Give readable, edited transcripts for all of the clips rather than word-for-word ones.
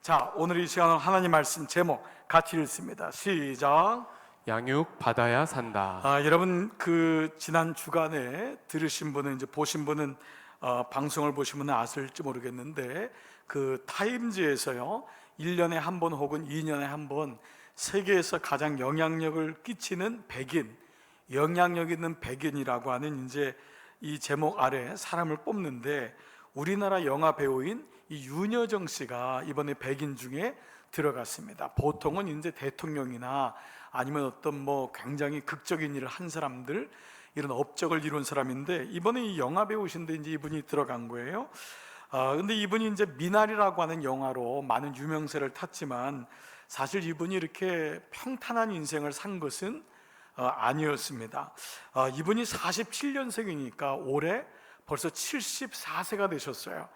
자, 오늘 이 시간은 하나님 말씀 제목 같이 읽습니다. 시작. 양육 받아야 산다. 여러분 지난 주간에 들으신 분은 이제 보신 분은 방송을 보신 분은 아실지 모르겠는데 타임즈에서요 1년에 한 번 혹은 2년에 한 번 세계에서 가장 영향력을 끼치는 백인, 영향력 있는 백인이라고 하는 이제 이 제목 아래 사람을 뽑는데 우리나라 영화 배우인 이 윤여정 씨가 이번에 백인 중에 들어갔습니다. 보통은 이제 대통령이나 아니면 어떤 굉장히 극적인 일을 한 사람들, 이런 업적을 이룬 사람인데 이번에 이 영화 배우신데 이제 이분이 들어간 거예요. 근데 이분이 이제 미나리라고 하는 영화로 많은 유명세를 탔지만 사실 이분이 이렇게 평탄한 인생을 산 것은 아니었습니다. 이분이 47년생이니까 올해 벌써 74세가 되셨어요.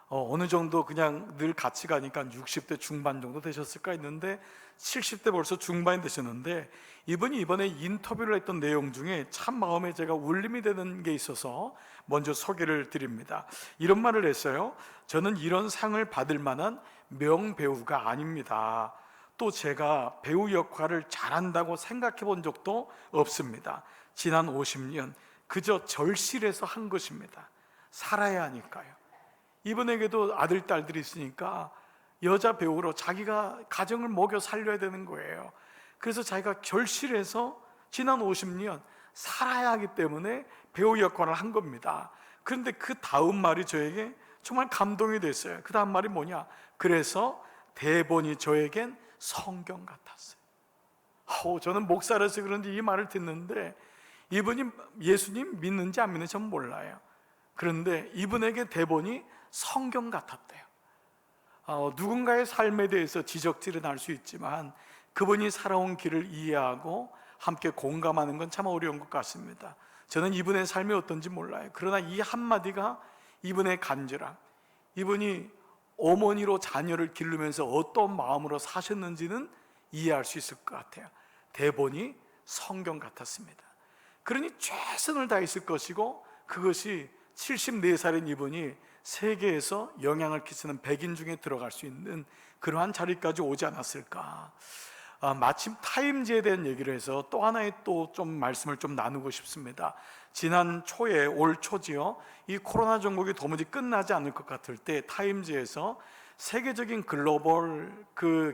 어느 정도 그냥 늘 같이 가니까 60대 중반 정도 되셨을까 했는데 70대 벌써 중반이 되셨는데 이분이 이번에 인터뷰를 했던 내용 중에 참 마음에 제가 울림이 되는 게 있어서 먼저 소개를 드립니다. 이런 말을 했어요. 저는 이런 상을 받을 만한 명배우가 아닙니다. 또 제가 배우 역할을 잘한다고 생각해 본 적도 없습니다. 지난 50년 그저 절실해서 한 것입니다. 살아야 하니까요. 이분에게도 아들, 딸들이 있으니까 여자 배우로 자기가 가정을 먹여 살려야 되는 거예요. 그래서 자기가 절실해서 지난 50년 살아야 하기 때문에 배우 역할을 한 겁니다. 그런데 그 다음 말이 저에게 정말 감동이 됐어요. 그 다음 말이 뭐냐? 그래서 대본이 저에겐 성경 같았어요. 저는 목사라서 그런지 이 말을 듣는데 이분이 예수님 믿는지 안 믿는지 저는 몰라요. 그런데 이분에게 대본이 성경 같았대요. 누군가의 삶에 대해서 지적질은 할 수 있지만 그분이 살아온 길을 이해하고 함께 공감하는 건 참 어려운 것 같습니다. 저는 이분의 삶이 어떤지 몰라요. 그러나 이 한마디가 이분의 간절함, 이분이 어머니로 자녀를 기르면서 어떤 마음으로 사셨는지는 이해할 수 있을 것 같아요. 대본이 성경 같았습니다. 그러니 최선을 다했을 것이고 그것이 74살인 이분이 세계에서 영향을 끼치는 백인 중에 들어갈 수 있는 그러한 자리까지 오지 않았을까. 마침 타임즈에 대한 얘기를 해서 또 하나의 또 좀 말씀을 좀 나누고 싶습니다. 지난 초에 올 초지요, 이 코로나 전국이 도무지 끝나지 않을 것 같을 때 타임즈에서 세계적인 글로벌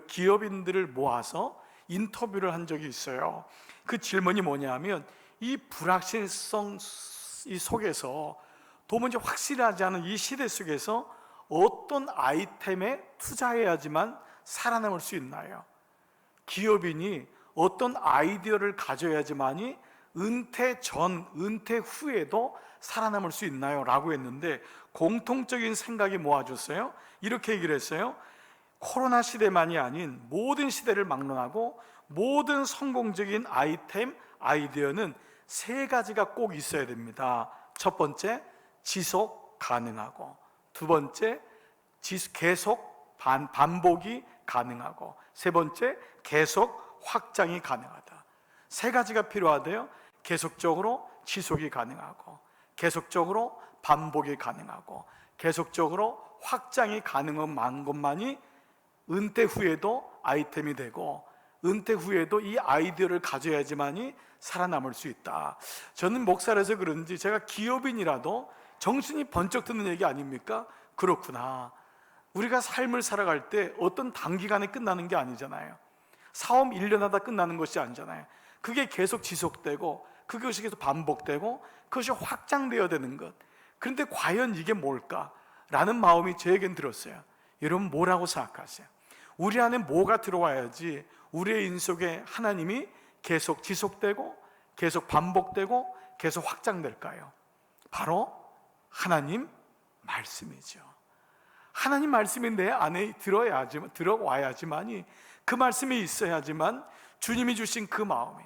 기업인들을 모아서 인터뷰를 한 적이 있어요. 그 질문이 뭐냐면 이 불확실성 이 속에서 도무지 확실하지 않은 이 시대 속에서 어떤 아이템에 투자해야지만 살아남을 수 있나요? 기업인이 어떤 아이디어를 가져야지만이 은퇴 전, 은퇴 후에도 살아남을 수 있나요? 라고 했는데 공통적인 생각이 모아졌어요. 이렇게 얘기를 했어요. 코로나 시대만이 아닌 모든 시대를 막론하고 모든 성공적인 아이디어는 세 가지가 꼭 있어야 됩니다. 첫 번째, 지속 가능하고, 두 번째, 계속 반복이 가능하고, 세 번째, 계속 확장이 가능하다. 세 가지가 필요하대요. 계속적으로 지속이 가능하고, 계속적으로 반복이 가능하고, 계속적으로 확장이 가능한 것만이 은퇴 후에도 아이템이 되고 은퇴 후에도 이 아이디어를 가져야지만이 살아남을 수 있다. 저는 목사라서 그런지 제가 기업인이라도 정신이 번쩍 드는 얘기 아닙니까? 그렇구나. 우리가 삶을 살아갈 때 어떤 단기간에 끝나는 게 아니잖아요. 사업 1년 하다 끝나는 것이 아니잖아요. 그게 계속 지속되고 그것이 계속 반복되고 그것이 확장되어야 되는 것. 그런데 과연 이게 뭘까? 라는 마음이 저에겐 들었어요. 여러분 뭐라고 생각하세요? 우리 안에 뭐가 들어와야지 우리의 인생 속에 하나님이 계속 지속되고 계속 반복되고 계속 확장될까요? 바로 하나님 말씀이죠. 하나님 말씀이 내 안에 들어와야지만이 그 말씀이 있어야지만 주님이 주신 그 마음이,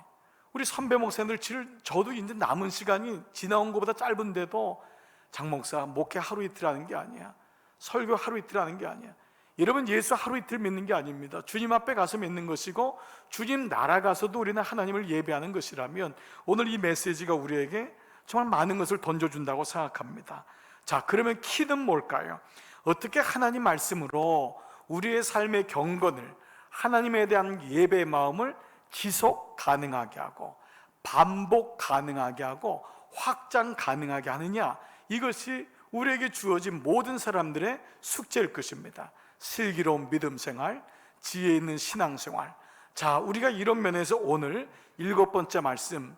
우리 선배 목사님들 저도 이제 남은 시간이 지나온 것보다 짧은데도 장 목사 목회 하루 이틀 하는 게 아니야, 설교 하루 이틀 하는 게 아니야. 여러분 예수 하루 이틀 믿는 게 아닙니다. 주님 앞에 가서 믿는 것이고 주님 나라 가서도 우리는 하나님을 예배하는 것이라면 오늘 이 메시지가 우리에게 정말 많은 것을 던져준다고 생각합니다. 자, 그러면 키는 뭘까요? 어떻게 하나님 말씀으로 우리의 삶의 경건을, 하나님에 대한 예배의 마음을 지속 가능하게 하고 반복 가능하게 하고 확장 가능하게 하느냐, 이것이 우리에게 주어진 모든 사람들의 숙제일 것입니다. 슬기로운 믿음 생활, 지혜 있는 신앙 생활. 자, 우리가 이런 면에서 오늘 7번째 말씀,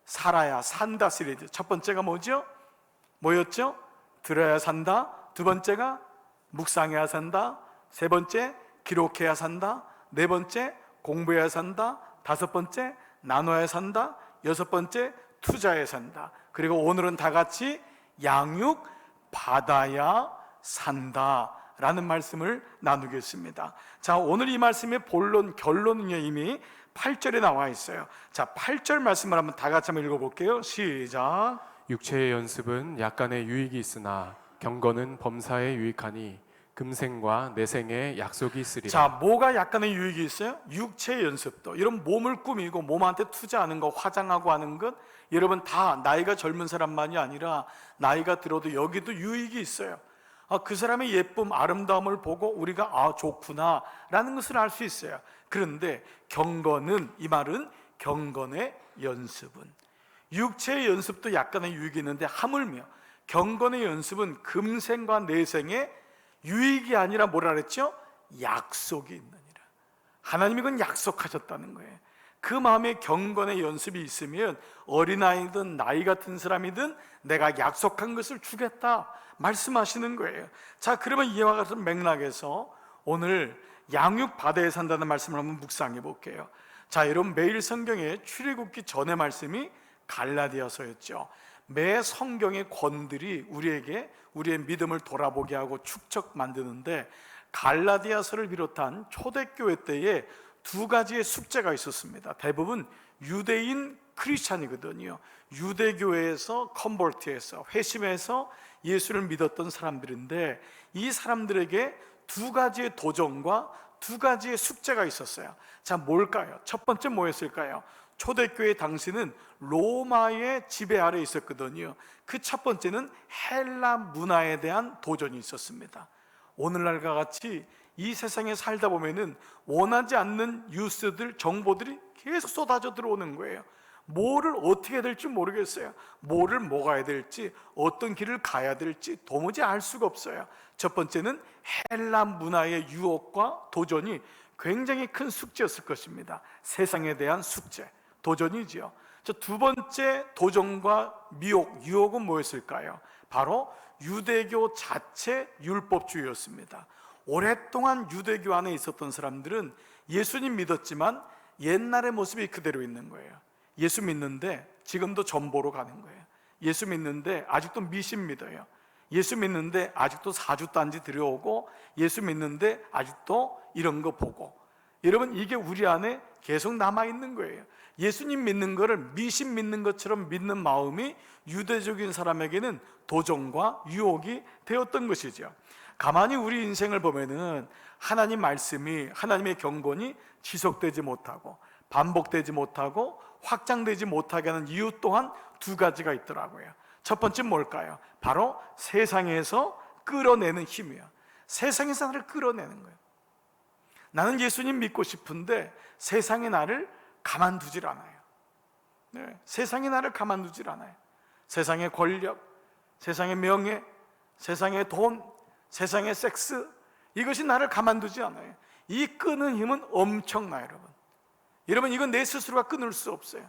살아야 산다 시리즈. 첫 번째가 뭐였죠? 들어야 산다. 두 번째가 묵상해야 산다. 세 번째 기록해야 산다. 네 번째 공부해야 산다. 다섯 번째 나눠야 산다. 여섯 번째 투자해야 산다. 그리고 오늘은 다 같이 양육 받아야 산다 라는 말씀을 나누겠습니다. 자, 오늘 이 말씀의 결론은요, 이미 8절에 나와 있어요. 자, 8절 말씀을 한번 다 같이 한번 읽어볼게요. 시작. 육체의 연습은 약간의 유익이 있으나 경건은 범사에 유익하니 금생과 내생에 약속이 있으리라. 자, 뭐가 약간의 유익이 있어요? 육체의 연습도, 이런 몸을 꾸미고 몸한테 투자하는 것, 화장하고 하는 것, 여러분 다 나이가 젊은 사람만이 아니라 나이가 들어도 여기도 유익이 있어요. 그 사람의 예쁨, 아름다움을 보고 우리가 좋구나 라는 것을 알 수 있어요. 그런데 경건은, 이 말은 경건의 연습은, 육체의 연습도 약간의 유익이 있는데 하물며 경건의 연습은 금생과 내생에 유익이 아니라 뭐라 그랬죠? 약속이 있느니라. 하나님이 그건 약속하셨다는 거예요. 그 마음에 경건의 연습이 있으면 어린아이든 나이 같은 사람이든 내가 약속한 것을 주겠다 말씀하시는 거예요. 자, 그러면 이와 같은 맥락에서 오늘 양육 받아야 산다는 말씀을 한번 묵상해 볼게요. 자, 여러분 매일 성경에 출애굽기 전의 말씀이 갈라디아서였죠. 매 성경의 권들이 우리에게 우리의 믿음을 돌아보게 하고 축적 만드는데, 갈라디아서를 비롯한 초대교회 때에 두 가지의 숙제가 있었습니다. 대부분 유대인 크리스찬이거든요. 유대교회에서 컨버트해서 회심해서 예수를 믿었던 사람들인데, 이 사람들에게 두 가지의 도전과 두 가지의 숙제가 있었어요. 자, 뭘까요? 첫 번째 뭐였을까요? 초대교회 당시는 로마의 지배 아래 있었거든요. 그 첫 번째는 헬라 문화에 대한 도전이 있었습니다. 오늘날과 같이 이 세상에 살다 보면은 원하지 않는 뉴스들, 정보들이 계속 쏟아져 들어오는 거예요. 뭐를 어떻게 해야 될지 모르겠어요. 뭐를 먹어야 될지, 어떤 길을 가야 될지 도무지 알 수가 없어요. 첫 번째는 헬라 문화의 유혹과 도전이 굉장히 큰 숙제였을 것입니다. 세상에 대한 숙제, 도전이지요. 두 번째 도전과 유혹은 뭐였을까요? 바로 유대교 자체 율법주의였습니다. 오랫동안 유대교 안에 있었던 사람들은 예수님 믿었지만 옛날의 모습이 그대로 있는 거예요. 예수 믿는데 지금도 전보로 가는 거예요. 예수 믿는데 아직도 미신 믿어요. 예수 믿는데 아직도 사주단지 들여오고, 예수 믿는데 아직도 이런 거 보고. 여러분, 이게 우리 안에 계속 남아있는 거예요. 예수님 믿는 거를 미신 믿는 것처럼 믿는 마음이 유대적인 사람에게는 도전과 유혹이 되었던 것이죠. 가만히 우리 인생을 보면은 하나님 말씀이, 하나님의 경건이 지속되지 못하고 반복되지 못하고 확장되지 못하게 하는 이유 또한 두 가지가 있더라고요. 첫 번째 뭘까요? 바로 세상에서 끌어내는 힘이에요. 세상에서 나를 끌어내는 거예요. 나는 예수님 믿고 싶은데 세상이 나를 가만두질 않아요. 네, 세상이 나를 가만두질 않아요. 세상의 권력, 세상의 명예, 세상의 돈, 세상의 섹스, 이것이 나를 가만두지 않아요. 이 끄는 힘은 엄청나요, 여러분. 여러분, 이건 내 스스로가 끊을 수 없어요.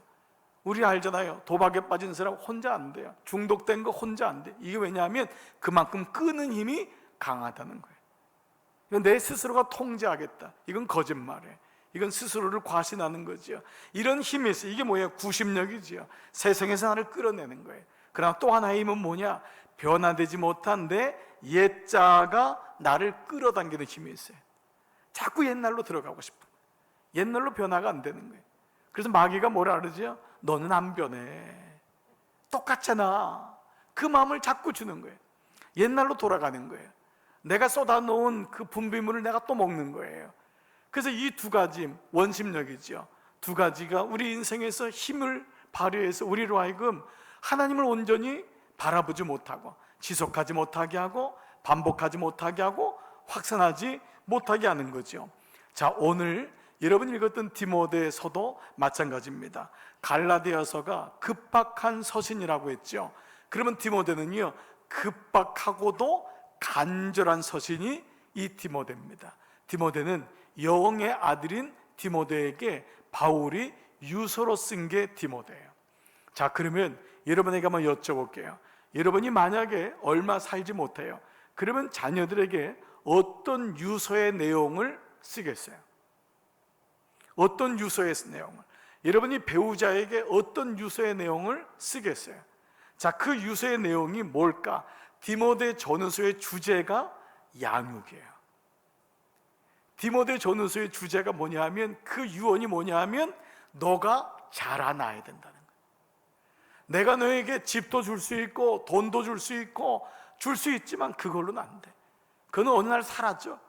우리 알잖아요. 도박에 빠진 사람 혼자 안 돼요. 중독된 거 혼자 안 돼. 이게 왜냐하면 그만큼 끄는 힘이 강하다는 거예요. 이건 내 스스로가 통제하겠다. 이건 거짓말이에요. 이건 스스로를 과신하는 거죠. 이런 힘이 있어요. 이게 뭐예요? 구심력이지요. 세상에서 나를 끌어내는 거예요. 그러나 또 하나의 힘은 뭐냐? 변화되지 못한 내 옛자가 나를 끌어당기는 힘이 있어요. 자꾸 옛날로 들어가고 싶어. 옛날로 변화가 안 되는 거예요. 그래서 마귀가 뭐라 그러죠? 너는 안 변해. 똑같잖아. 그 마음을 자꾸 주는 거예요. 옛날로 돌아가는 거예요. 내가 쏟아놓은 그 분비물을 내가 또 먹는 거예요. 그래서 이 두 가지 원심력이죠. 두 가지가 우리 인생에서 힘을 발휘해서 우리로 하여금 하나님을 온전히 바라보지 못하고 지속하지 못하게 하고 반복하지 못하게 하고 확산하지 못하게 하는 거죠. 자, 오늘 여러분 읽었던 디모데서도 마찬가지입니다. 갈라디아서가 급박한 서신이라고 했죠. 그러면 디모데는요, 급박하고도 간절한 서신이 이 디모데입니다. 디모데는 영의 아들인 디모데에게 바울이 유서로 쓴 게 디모데예요. 자, 그러면 여러분에게 한번 여쭤볼게요. 여러분이 만약에 얼마 살지 못해요. 그러면 자녀들에게 어떤 유서의 내용을 쓰겠어요? 어떤 유서의 내용을? 여러분이 배우자에게 어떤 유서의 내용을 쓰겠어요? 자, 그 유서의 내용이 뭘까? 디모데 전후서의 주제가 양육이에요. 디모데 전후서의 주제가 뭐냐 하면, 그 유언이 뭐냐 하면 너가 자라나야 된다는 거예요. 내가 너에게 집도 줄 수 있고 돈도 줄 수 있고 줄 수 있지만 그걸로는 안 돼. 그건 어느 날 사라져.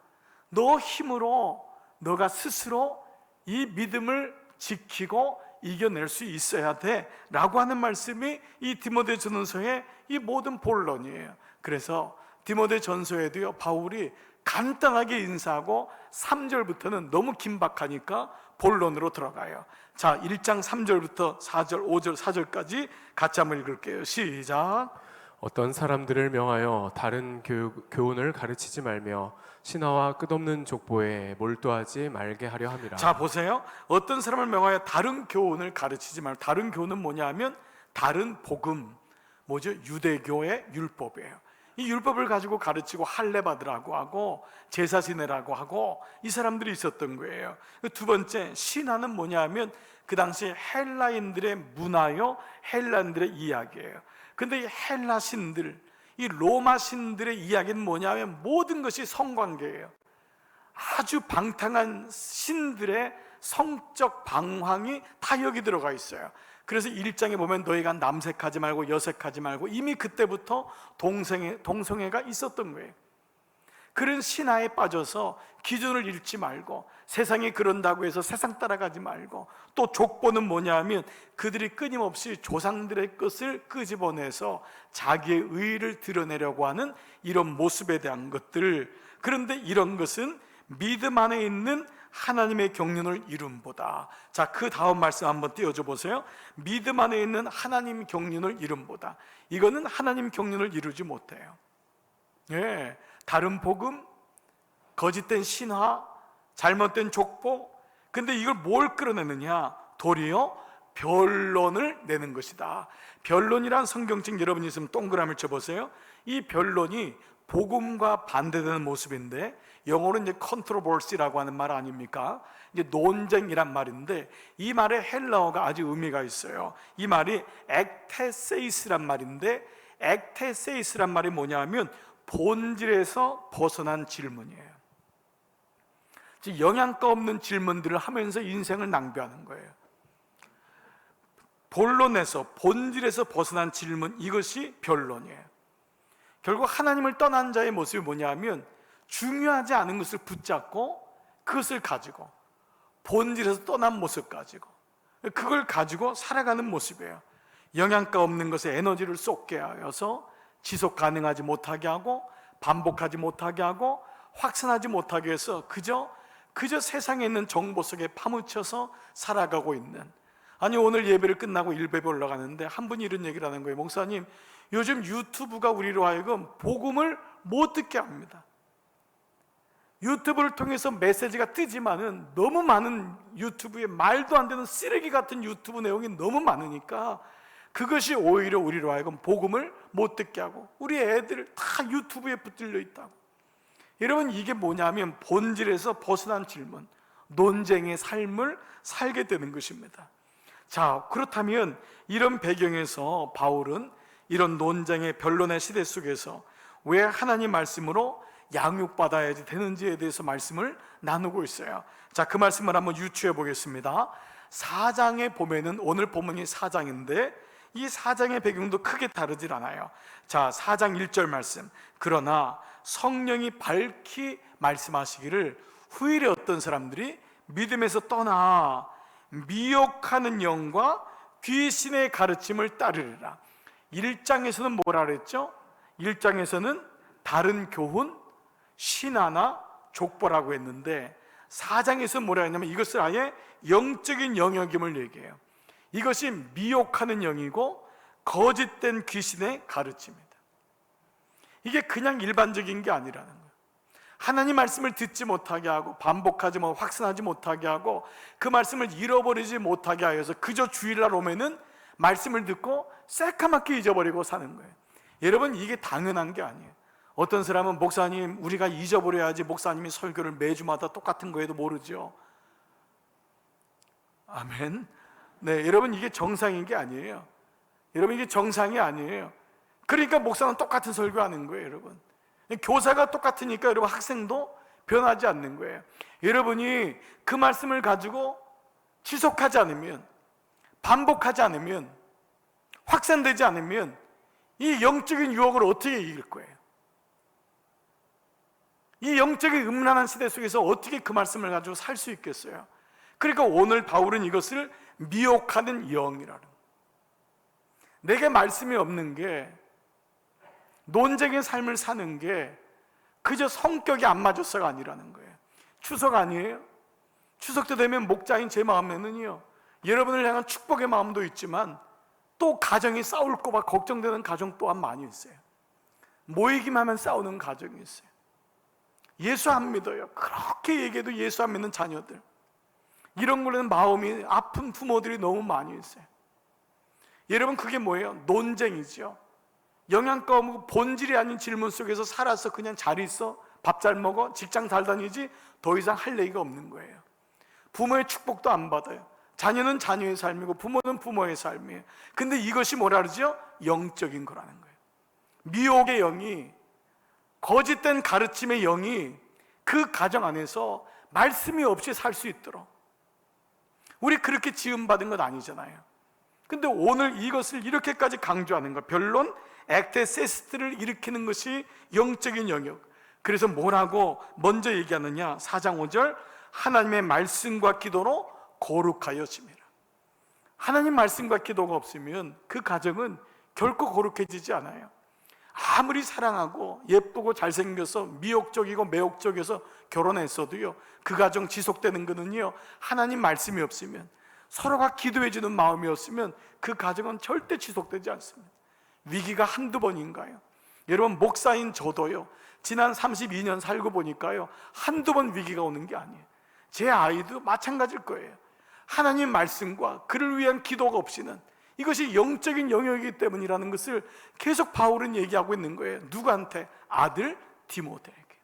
너 힘으로 너가 스스로 이 믿음을 지키고 이겨낼 수 있어야 돼 라고 하는 말씀이 이 디모데 전서의 이 모든 본론이에요. 그래서 디모데 전서에도요, 바울이 간단하게 인사하고 3절부터는 너무 긴박하니까 본론으로 들어가요. 자, 1장 3절부터 4절, 5절, 4절까지 같이 한번 읽을게요. 시작. 어떤 사람들을 명하여 다른 교훈을 가르치지 말며 신화와 끝없는 족보에 몰두하지 말게 하려 함이라. 자, 보세요. 어떤 사람을 명하여 다른 교훈을 가르치지 말고, 다른 교훈은 뭐냐 하면 다른 복음, 뭐죠? 유대교의 율법이에요. 이 율법을 가지고 가르치고 할례 받으라고 하고 제사 지내라고 하고 이 사람들이 있었던 거예요. 두 번째, 신화는 뭐냐 하면 그 당시 헬라인들의 문화요, 헬라인들의 이야기예요. 근데 이 헬라 신들, 이 로마 신들의 이야기는 뭐냐 하면 모든 것이 성관계예요. 아주 방탕한 신들의 성적 방황이 다 여기 들어가 있어요. 그래서 1장에 보면 너희가 남색하지 말고 여색하지 말고, 이미 그때부터 동성애가 있었던 거예요. 그런 신화에 빠져서 기준을 잃지 말고, 세상이 그런다고 해서 세상 따라가지 말고, 또 족보는 뭐냐 하면 그들이 끊임없이 조상들의 것을 끄집어내서 자기의 의의를 드러내려고 하는 이런 모습에 대한 것들. 그런데 이런 것은 믿음 안에 있는 하나님의 경륜을 이룸보다. 자, 그 다음 말씀 한번 띄워줘 보세요. 믿음 안에 있는 하나님 경륜을 이룸보다. 이거는 하나님 경륜을 이루지 못해요. 예, 다른 복음, 거짓된 신화, 잘못된 족보. 근데 이걸 뭘 끌어내느냐? 도리어 변론을 내는 것이다. 변론이란 성경책 여러분이 있으면 동그라미를 쳐보세요. 이 변론이 복음과 반대되는 모습인데, 영어로 이제 controversy라고 하는 말 아닙니까? 이제 논쟁이란 말인데, 이 말의 헬라어가 아주 의미가 있어요. 이 말이 ekteseis란 말인데, ekteseis란 말이 뭐냐면 본질에서 벗어난 질문이에요. 즉 영양가 없는 질문들을 하면서 인생을 낭비하는 거예요. 본론에서, 본질에서 벗어난 질문, 이것이 변론이에요. 결국 하나님을 떠난 자의 모습이 뭐냐면 중요하지 않은 것을 붙잡고 그것을 가지고, 본질에서 떠난 모습 가지고 그걸 가지고 살아가는 모습이에요. 영양가 없는 것에 에너지를 쏟게 하여서 지속 가능하지 못하게 하고, 반복하지 못하게 하고, 확산하지 못하게 해서 그저 세상에 있는 정보 속에 파묻혀서 살아가고 있는. 아니, 오늘 예배를 끝나고 일베에 올라가는데 한 분이 이런 얘기를 하는 거예요. 목사님, 요즘 유튜브가 우리로 하여금 복음을 못 듣게 합니다. 유튜브를 통해서 메시지가 뜨지만은 너무 많은 유튜브에 말도 안 되는 쓰레기 같은 유튜브 내용이 너무 많으니까 그것이 오히려 우리로 하여금 복음을 못 듣게 하고, 우리 애들 다 유튜브에 붙들려 있다고. 여러분, 이게 뭐냐면 본질에서 벗어난 질문, 논쟁의 삶을 살게 되는 것입니다. 자, 그렇다면 이런 배경에서 바울은 이런 논쟁의 변론의 시대 속에서 왜 하나님 말씀으로 양육받아야지 되는지에 대해서 말씀을 나누고 있어요. 자, 그 말씀을 한번 유추해 보겠습니다. 4장에 보면은, 오늘 본문이 4장인데 이 4장의 배경도 크게 다르질 않아요. 자, 4장 1절 말씀. 그러나 성령이 밝히 말씀하시기를 후일에 어떤 사람들이 믿음에서 떠나 미혹하는 영과 귀신의 가르침을 따르리라. 1장에서는 뭐라 그랬죠? 1장에서는 다른 교훈, 신화나 족보라고 했는데 4장에서 뭐라 했냐면 이것을 아예 영적인 영역임을 얘기해요. 이것이 미혹하는 영이고 거짓된 귀신의 가르침입니다. 이게 그냥 일반적인 게 아니라는 거예요. 하나님 말씀을 듣지 못하게 하고 반복하지 못, 확신하지 못하게 하고 그 말씀을 잃어버리지 못하게 하여서 그저 주일날 오면은 말씀을 듣고 새까맣게 잊어버리고 사는 거예요. 여러분, 이게 당연한 게 아니에요. 어떤 사람은 목사님, 우리가 잊어버려야지, 목사님이 설교를 매주마다 똑같은 거 해도 모르죠. 아멘. 네, 여러분, 이게 정상인 게 아니에요. 여러분, 이게 정상이 아니에요. 그러니까 목사는 똑같은 설교하는 거예요, 여러분. 교사가 똑같으니까 여러분 학생도 변하지 않는 거예요. 여러분이 그 말씀을 가지고 지속하지 않으면, 반복하지 않으면, 확산되지 않으면 이 영적인 유혹을 어떻게 이길 거예요? 이 영적인 음란한 시대 속에서 어떻게 그 말씀을 가지고 살 수 있겠어요? 그러니까 오늘 바울은 이것을 미혹하는 영이라는 거예요. 내게 말씀이 없는 게, 논쟁의 삶을 사는 게 그저 성격이 안 맞아서가 아니라는 거예요. 추석 아니에요? 추석 때 되면 목자인 제 마음에는요, 여러분을 향한 축복의 마음도 있지만 또 가정이 싸울까 봐 걱정되는 가정 또한 많이 있어요. 모이기만 하면 싸우는 가정이 있어요. 예수 안 믿어요. 그렇게 얘기해도 예수 안 믿는 자녀들, 이런 걸로는 마음이 아픈 부모들이 너무 많이 있어요. 여러분, 그게 뭐예요? 논쟁이죠. 영양가 없고 본질이 아닌 질문 속에서 살아서 그냥 잘 있어, 밥 잘 먹어, 직장 잘 다니지, 더 이상 할 얘기가 없는 거예요. 부모의 축복도 안 받아요. 자녀는 자녀의 삶이고 부모는 부모의 삶이에요. 근데 이것이 뭐라 그러죠? 영적인 거라는 거예요. 미혹의 영이, 거짓된 가르침의 영이 그 가정 안에서 말씀이 없이 살 수 있도록, 우리 그렇게 지음받은 건 아니잖아요. 근데 오늘 이것을 이렇게까지 강조하는 거, 변론, 액테세스트를 일으키는 것이 영적인 영역. 그래서 뭐라고 먼저 얘기하느냐? 4장 5절, 하나님의 말씀과 기도로 거룩하여 지미라. 하나님 말씀과 기도가 없으면 그 가정은 결코 거룩해지지 않아요. 아무리 사랑하고 예쁘고 잘생겨서 미혹적이고 매혹적이어서 결혼했어도요, 그 가정 지속되는 거는요, 하나님 말씀이 없으면, 서로가 기도해주는 마음이 없으면 그 가정은 절대 지속되지 않습니다. 위기가 한두 번인가요? 여러분, 목사인 저도요, 지난 32년 살고 보니까요, 한두 번 위기가 오는 게 아니에요. 제 아이도 마찬가지일 거예요. 하나님 말씀과 그를 위한 기도가 없이는, 이것이 영적인 영역이기 때문이라는 것을 계속 바울은 얘기하고 있는 거예요. 누구한테? 아들 디모데에게.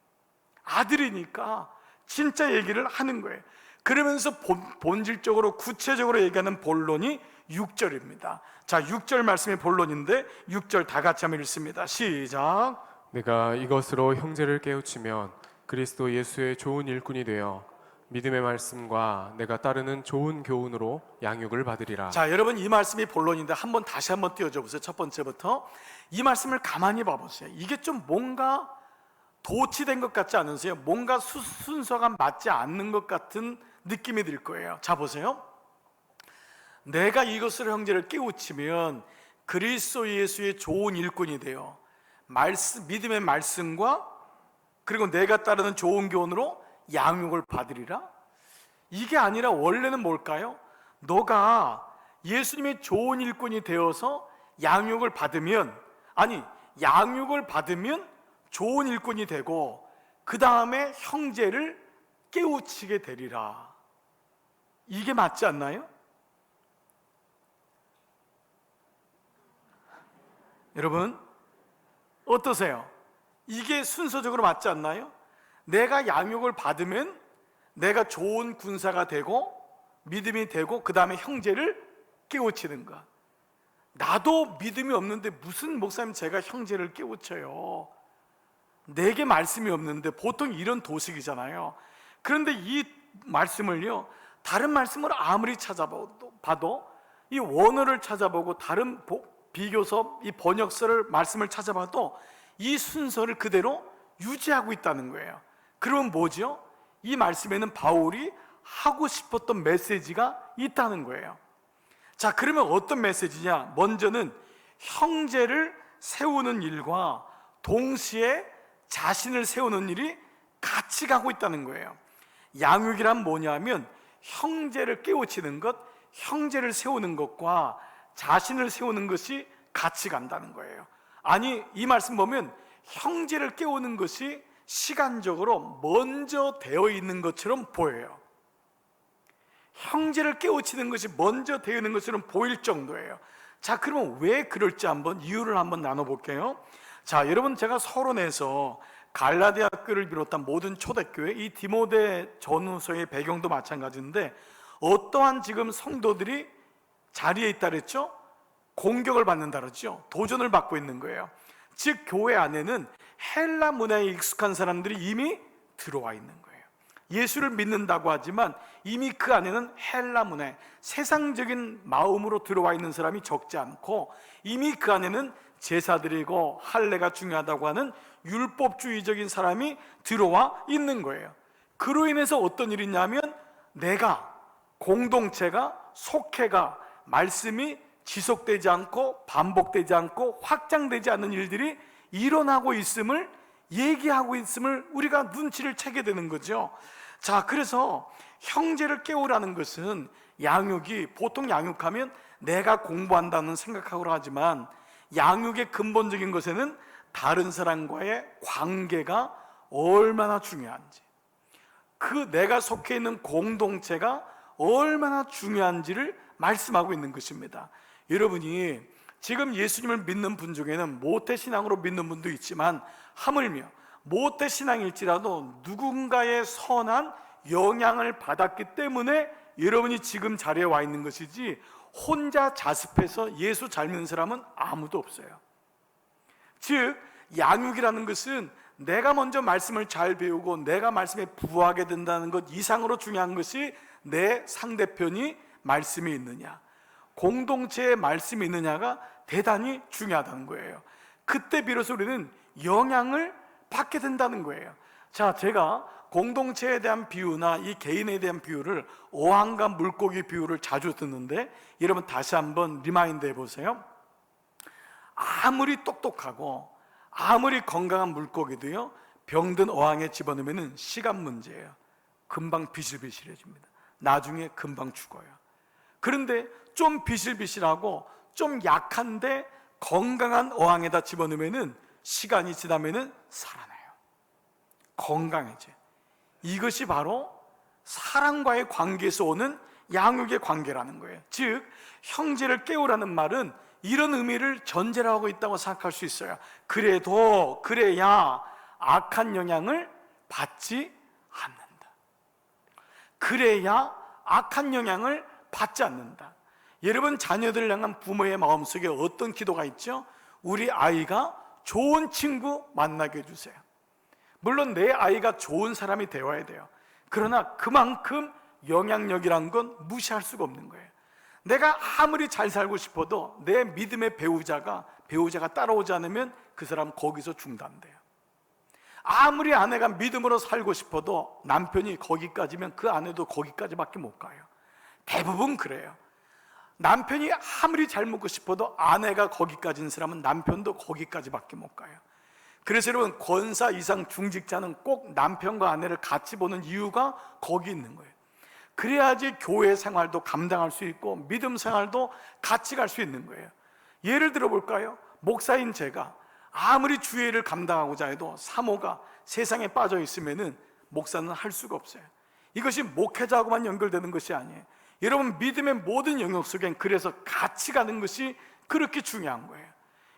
아들이니까 진짜 얘기를 하는 거예요. 그러면서 본질적으로 구체적으로 얘기하는 본론이 6절입니다. 자, 6절 말씀이 본론인데 6절 다 같이 한번 읽습니다. 시작. 내가 이것으로 형제를 깨우치면 그리스도 예수의 좋은 일꾼이 되어 믿음의 말씀과 내가 따르는 좋은 교훈으로 양육을 받으리라. 자, 여러분, 이 말씀이 본론인데 다시 한번 띄워줘 보세요. 첫 번째부터 이 말씀을 가만히 봐보세요. 이게 좀 뭔가 도치된 것 같지 않으세요? 뭔가 순서가 맞지 않는 것 같은 느낌이 들 거예요. 자, 보세요. 내가 이것으로 형제를 깨우치면 그리스도 예수의 좋은 일꾼이 되어 믿음의 말씀과 그리고 내가 따르는 좋은 교훈으로 양육을 받으리라. 이게 아니라 원래는 뭘까요? 너가 예수님의 좋은 일꾼이 되어서 양육을 받으면, 양육을 받으면 좋은 일꾼이 되고 그 다음에 형제를 깨우치게 되리라. 이게 맞지 않나요? 여러분, 어떠세요? 이게 순서적으로 맞지 않나요? 내가 양육을 받으면 내가 좋은 군사가 되고 믿음이 되고 그 다음에 형제를 깨우치는 것. 나도 믿음이 없는데 무슨 목사님 제가 형제를 깨우쳐요? 내게 말씀이 없는데, 보통 이런 도식이잖아요. 그런데 이 말씀을요, 다른 말씀을 아무리 찾아봐도, 이 원어를 찾아보고 다른 비교서, 이 번역서를 말씀을 찾아봐도 이 순서를 그대로 유지하고 있다는 거예요. 그러면 뭐죠? 이 말씀에는 바울이 하고 싶었던 메시지가 있다는 거예요. 자, 그러면 어떤 메시지냐? 먼저는 형제를 세우는 일과 동시에 자신을 세우는 일이 같이 가고 있다는 거예요. 양육이란 뭐냐면 형제를 깨우치는 것, 형제를 세우는 것과 자신을 세우는 것이 같이 간다는 거예요. 아니, 이 말씀 보면 형제를 깨우는 것이 시간적으로 먼저 되어 있는 것처럼 보여요. 형제를 깨우치는 것이 먼저 되어 있는 것처럼 보일 정도예요. 자, 그러면 왜 그럴지 한번 이유를 한번 나눠볼게요. 자, 여러분, 제가 서론에서 갈라디아 교를 비롯한 모든 초대교회, 이 디모데 전후서의 배경도 마찬가지인데 어떠한 지금 성도들이 자리에 있다 그랬죠? 공격을 받는다 그랬죠? 도전을 받고 있는 거예요. 즉 교회 안에는 헬라 문화에 익숙한 사람들이 이미 들어와 있는 거예요. 예수를 믿는다고 하지만 이미 그 안에는 헬라 문화에 세상적인 마음으로 들어와 있는 사람이 적지 않고 이미 그 안에는 제사드리고 할례가 중요하다고 하는 율법주의적인 사람이 들어와 있는 거예요. 그로 인해서 어떤 일이 있냐면 내가, 공동체가, 속회가, 말씀이 지속되지 않고 반복되지 않고 확장되지 않는 일들이 일어나고 있음을, 얘기하고 있음을 우리가 눈치를 채게 되는 거죠. 자, 그래서 형제를 깨우라는 것은 양육이, 보통 양육하면 내가 공부한다는 생각하고 하지만 양육의 근본적인 것에는 다른 사람과의 관계가 얼마나 중요한지, 그 내가 속해 있는 공동체가 얼마나 중요한지를 말씀하고 있는 것입니다. 여러분이 지금 예수님을 믿는 분 중에는 모태신앙으로 믿는 분도 있지만 하물며 모태신앙일지라도 누군가의 선한 영향을 받았기 때문에 여러분이 지금 자리에 와 있는 것이지 혼자 자습해서 예수 잘 믿는 사람은 아무도 없어요. 즉 양육이라는 것은 내가 먼저 말씀을 잘 배우고 내가 말씀에 부하게 된다는 것 이상으로 중요한 것이 내 상대편이 말씀이 있느냐, 공동체에 말씀이 있느냐가 대단히 중요하다는 거예요. 그때 비로소 우리는 영향을 받게 된다는 거예요. 자, 제가 공동체에 대한 비유나 이 개인에 대한 비유를 어항과 물고기 비유를 자주 듣는데 여러분 다시 한번 리마인드 해보세요. 아무리 똑똑하고 아무리 건강한 물고기도요, 병든 어항에 집어넣으면 시간 문제예요. 금방 비실비실해집니다. 나중에 금방 죽어요. 그런데 좀 비실비실하고 좀 약한데 건강한 어항에다 집어넣으면 시간이 지나면 살아나요. 건강해져요. 이것이 바로 사랑과의 관계에서 오는 양육의 관계라는 거예요. 즉 형제를 깨우라는 말은 이런 의미를 전제로 하고 있다고 생각할 수 있어요. 그래야 악한 영향을 받지 않는다. 그래야 악한 영향을 받지 않는다. 여러분, 자녀들을 향한 부모의 마음속에 어떤 기도가 있죠? 우리 아이가 좋은 친구 만나게 해주세요. 물론 내 아이가 좋은 사람이 되어야 돼요. 그러나 그만큼 영향력이란 건 무시할 수가 없는 거예요. 내가 아무리 잘 살고 싶어도 내 믿음의 배우자가 따라오지 않으면 그 사람 거기서 중단돼요. 아무리 아내가 믿음으로 살고 싶어도 남편이 거기까지면 그 아내도 거기까지밖에 못 가요. 대부분 그래요. 남편이 아무리 잘 먹고 싶어도 아내가 거기까지인 사람은 남편도 거기까지밖에 못 가요. 그래서 여러분, 권사 이상 중직자는 꼭 남편과 아내를 같이 보는 이유가 거기 있는 거예요. 그래야지 교회 생활도 감당할 수 있고 믿음 생활도 같이 갈 수 있는 거예요. 예를 들어 볼까요? 목사인 제가 아무리 주일을 감당하고자 해도 사모가 세상에 빠져 있으면은 목사는 할 수가 없어요. 이것이 목회자하고만 연결되는 것이 아니에요. 여러분, 믿음의 모든 영역 속엔 그래서 같이 가는 것이 그렇게 중요한 거예요.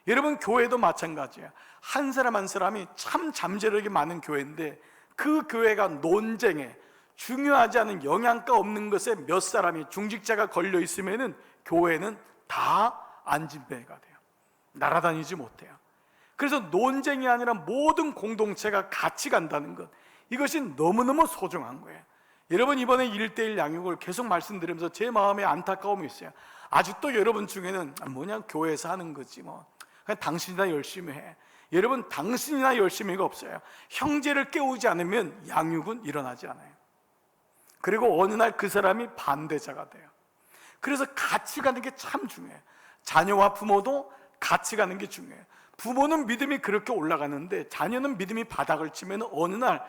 여러분, 교회도 마찬가지예요. 한 사람 한 사람이 참 잠재력이 많은 교회인데 그 교회가 논쟁에 중요하지 않은 영양가 없는 것에 몇 사람이 중직자가 걸려 있으면은 교회는 다 안진뱅이가 돼요. 날아다니지 못해요. 그래서 논쟁이 아니라 모든 공동체가 같이 간다는 것, 이것이 너무너무 소중한 거예요. 여러분, 이번에 1:1 양육을 계속 말씀드리면서 제 마음에 안타까움이 있어요. 아직도 여러분 중에는 뭐냐, 교회에서 하는 거지 뭐, 그냥 당신이나 열심히 해. 여러분, 당신이나 열심히가 없어요. 형제를 깨우지 않으면 양육은 일어나지 않아요. 그리고 어느 날 그 사람이 반대자가 돼요. 그래서 같이 가는 게 참 중요해요. 자녀와 부모도 같이 가는 게 중요해요. 부모는 믿음이 그렇게 올라가는데 자녀는 믿음이 바닥을 치면 어느 날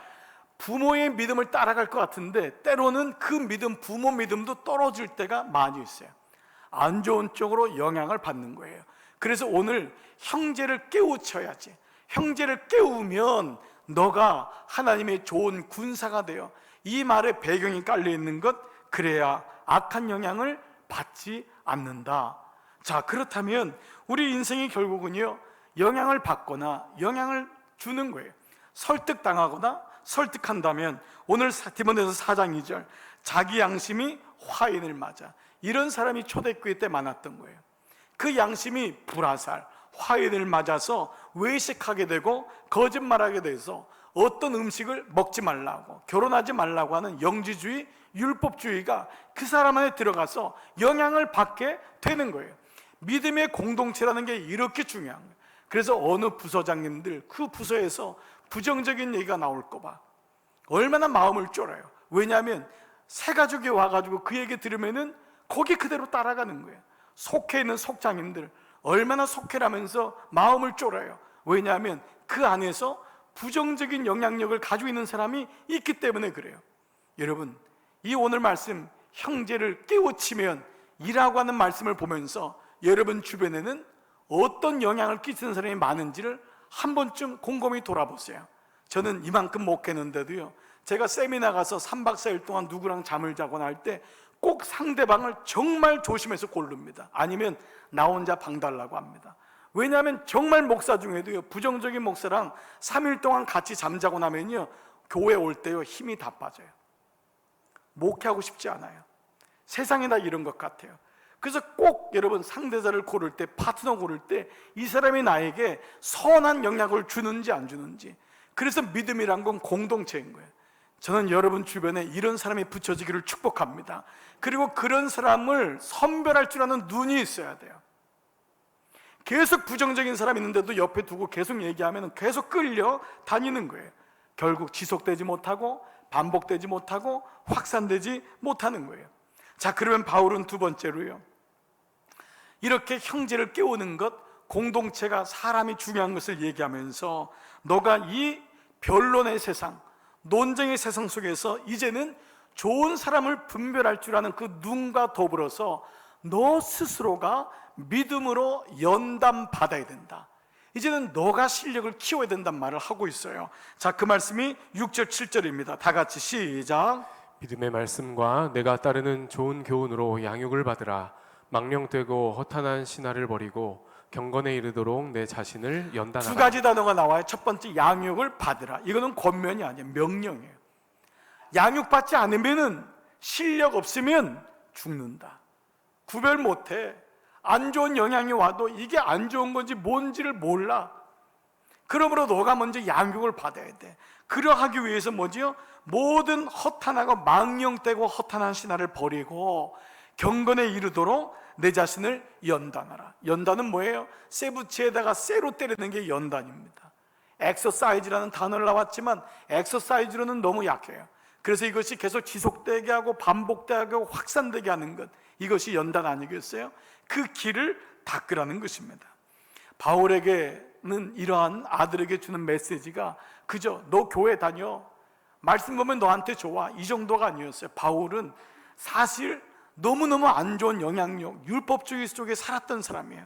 부모의 믿음을 따라갈 것 같은데 때로는 그 믿음, 부모 믿음도 떨어질 때가 많이 있어요. 안 좋은 쪽으로 영향을 받는 거예요. 그래서 오늘 형제를 깨우쳐야지. 형제를 깨우면 너가 하나님의 좋은 군사가 되어, 이 말에 배경이 깔려 있는 것, 그래야 악한 영향을 받지 않는다. 자, 그렇다면 우리 인생이 결국은요, 영향을 받거나 영향을 주는 거예요. 설득당하거나 설득한다면, 오늘 디모데서 4장 2절, 자기 양심이 화인을 맞아. 이런 사람이 초대교회 때 많았던 거예요. 그 양심이 불화살, 화인을 맞아서 외식하게 되고 거짓말하게 돼서 어떤 음식을 먹지 말라고, 결혼하지 말라고 하는 영지주의, 율법주의가 그 사람 안에 들어가서 영향을 받게 되는 거예요. 믿음의 공동체라는 게 이렇게 중요한 거예요. 그래서 어느 부서장님들, 그 부서에서 부정적인 얘기가 나올까 봐 얼마나 마음을 쫄아요. 왜냐하면 새 가족이 와가지고 그 얘기 들으면은 거기 그대로 따라가는 거예요. 속해 있는 속장님들 얼마나 속해라면서 마음을 쫄아요. 왜냐하면 그 안에서 부정적인 영향력을 가지고 있는 사람이 있기 때문에 그래요. 여러분, 이 오늘 말씀, 형제를 깨우치면 이라고 하는 말씀을 보면서 여러분 주변에는 어떤 영향을 끼치는 사람이 많은지를 한 번쯤 곰곰이 돌아보세요. 저는 이만큼 목회했는데도요, 제가 세미나 가서 3박 4일 동안 누구랑 잠을 자거나 할 때 꼭 상대방을 정말 조심해서 고릅니다. 아니면 나 혼자 방 달라고 합니다. 왜냐하면 정말 목사 중에도요, 부정적인 목사랑 3일 동안 같이 잠자고 나면요, 교회 올 때요 힘이 다 빠져요. 목회하고 싶지 않아요. 세상에 다 이런 것 같아요. 그래서 꼭 여러분 상대자를 고를 때, 파트너 고를 때 이 사람이 나에게 선한 영향을 주는지 안 주는지. 그래서 믿음이란 건 공동체인 거예요. 저는 여러분 주변에 이런 사람이 붙여지기를 축복합니다. 그리고 그런 사람을 선별할 줄 아는 눈이 있어야 돼요. 계속 부정적인 사람이 있는데도 옆에 두고 계속 얘기하면 계속 끌려 다니는 거예요. 결국 지속되지 못하고 반복되지 못하고 확산되지 못하는 거예요. 자, 그러면 바울은 두 번째로요, 이렇게 형제를 깨우는 것, 공동체가 사람이 중요한 것을 얘기하면서 너가 이 변론의 세상, 논쟁의 세상 속에서 이제는 좋은 사람을 분별할 줄 아는 그 눈과 더불어서 너 스스로가 믿음으로 연단받아야 된다. 이제는 너가 실력을 키워야 된단 말을 하고 있어요. 자, 그 말씀이 6절 7절입니다 다 같이 시작. 믿음의 말씀과 내가 따르는 좋은 교훈으로 양육을 받으라. 망령되고 허탄한 신화를 버리고 경건에 이르도록 내 자신을 연단하라. 두 가지 단어가 나와요. 첫 번째, 양육을 받으라. 이거는 권면이 아니에요, 명령이에요. 양육받지 않으면, 실력 없으면 죽는다. 구별 못해. 안 좋은 영향이 와도 이게 안 좋은 건지 뭔지를 몰라. 그러므로 너가 먼저 양육을 받아야 돼. 그러하기 위해서 뭐지요? 모든 허탄하고 망령되고 허탄한 신화를 버리고 경건에 이르도록 내 자신을 연단하라. 연단은 뭐예요? 쇠붙이에다가 쇠로 때리는 게 연단입니다. 엑서사이즈라는 단어를 나왔지만 엑서사이즈로는 너무 약해요. 그래서 이것이 계속 지속되게 하고 반복되게 하고 확산되게 하는 것, 이것이 연단 아니겠어요? 그 길을 닦으라는 것입니다. 바울에게는 이러한 아들에게 주는 메시지가 그저 너 교회 다녀, 말씀 보면 너한테 좋아, 이 정도가 아니었어요. 바울은 사실 너무너무 안 좋은 영향력, 율법주의 속에 살았던 사람이에요.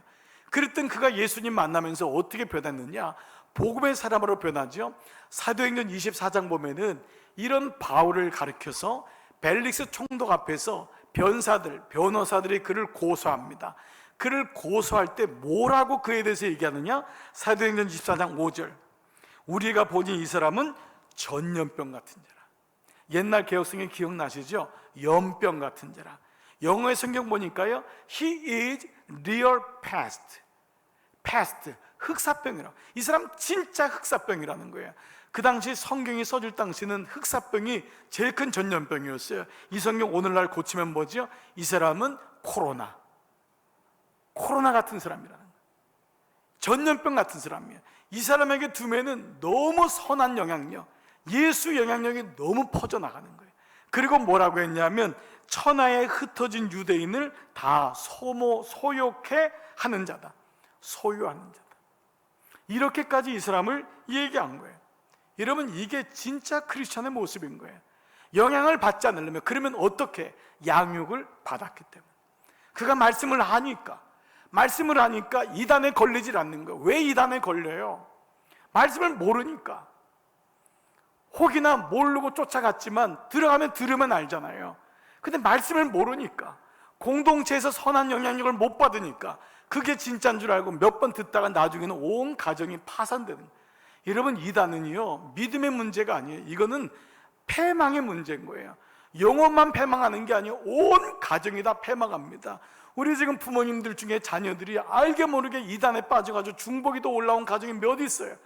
그랬던 그가 예수님 만나면서 어떻게 변했느냐? 복음의 사람으로 변하죠. 사도행전 24장 보면은 이런 바울을 가리켜서 벨릭스 총독 앞에서 변호사들이 그를 고소합니다. 그를 고소할 때 뭐라고 그에 대해서 얘기하느냐? 사도행전 24장 5절, 우리가 보니 이 사람은 전염병 같은 자라. 옛날 개혁성경 기억나시죠? 염병 같은 자라. 영어의 성경 보니까요, He is real pest, 흑사병이라고. 이 사람 진짜 흑사병이라는 거예요. 그 당시 성경이 써질 당시는 흑사병이 제일 큰 전염병이었어요. 이 성경 오늘날 고치면 뭐죠? 이 사람은 코로나 같은 사람이라는 거예요. 전염병 같은 사람이에요. 이 사람에게 두면은 너무 선한 영향력, 예수 영향력이 너무 퍼져나가는 거예요. 그리고 뭐라고 했냐면 천하에 흩어진 유대인을 다 소욕해 하는 자다. 소유하는 자다. 이렇게까지 이 사람을 얘기한 거예요. 여러분, 이게 진짜 크리스천의 모습인 거예요. 영향을 받지 않으려면, 그러면 어떻게? 양육을 받았기 때문에. 그가 말씀을 하니까 이단에 걸리질 않는 거예요. 왜 이단에 걸려요? 말씀을 모르니까. 혹이나 모르고 쫓아갔지만 들어가면 들으면 알잖아요. 근데 말씀을 모르니까, 공동체에서 선한 영향력을 못 받으니까 그게 진짜인 줄 알고 몇 번 듣다가 나중에는 온 가정이 파산되는 거예요. 여러분, 이단은요, 믿음의 문제가 아니에요. 이거는 패망의 문제인 거예요. 영혼만 패망하는 게 아니에요. 온 가정이 다 패망합니다. 우리 지금 부모님들 중에 자녀들이 알게 모르게 이단에 빠져가지고 중보기도 올라온 가정이 몇 있어요.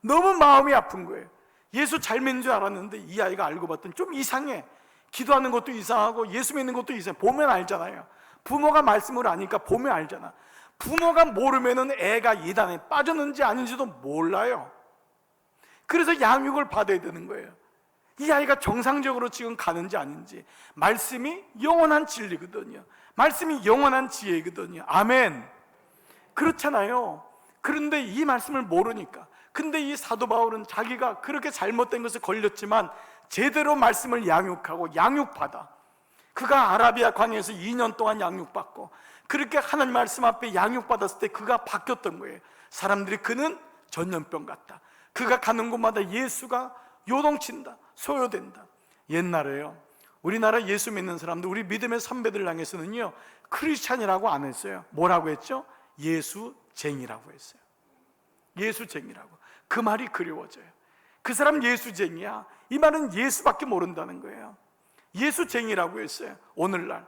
너무 마음이 아픈 거예요. 예수 잘 믿는 줄 알았는데 이 아이가 알고 봤더니 좀 이상해. 기도하는 것도 이상하고 예수 믿는 것도 이상해. 보면 알잖아요. 부모가 말씀을 아니까 보면 알잖아. 부모가 모르면은 애가 이단에 빠졌는지 아닌지도 몰라요. 그래서 양육을 받아야 되는 거예요. 이 아이가 정상적으로 지금 가는지 아닌지. 말씀이 영원한 진리거든요. 말씀이 영원한 지혜거든요. 아멘. 그렇잖아요. 그런데 이 말씀을 모르니까. 근데 이 사도 바울은 자기가 그렇게 잘못된 것에 걸렸지만 제대로 말씀을 양육하고 양육받아. 그가 아라비아 광야에서 2년 동안 양육받고 그렇게 하나님 말씀 앞에 양육받았을 때 그가 바뀌었던 거예요. 사람들이 그는 전염병 같다. 그가 가는 곳마다 예수가 요동친다, 소요된다. 옛날에요, 우리나라 예수 믿는 사람들, 우리 믿음의 선배들 향해서는요, 크리스찬이라고 안 했어요. 뭐라고 했죠? 예수쟁이라고 했어요. 예수쟁이라고. 그 말이 그리워져요. 그 사람 예수쟁이야. 이 말은 예수밖에 모른다는 거예요. 예수쟁이라고 했어요. 오늘날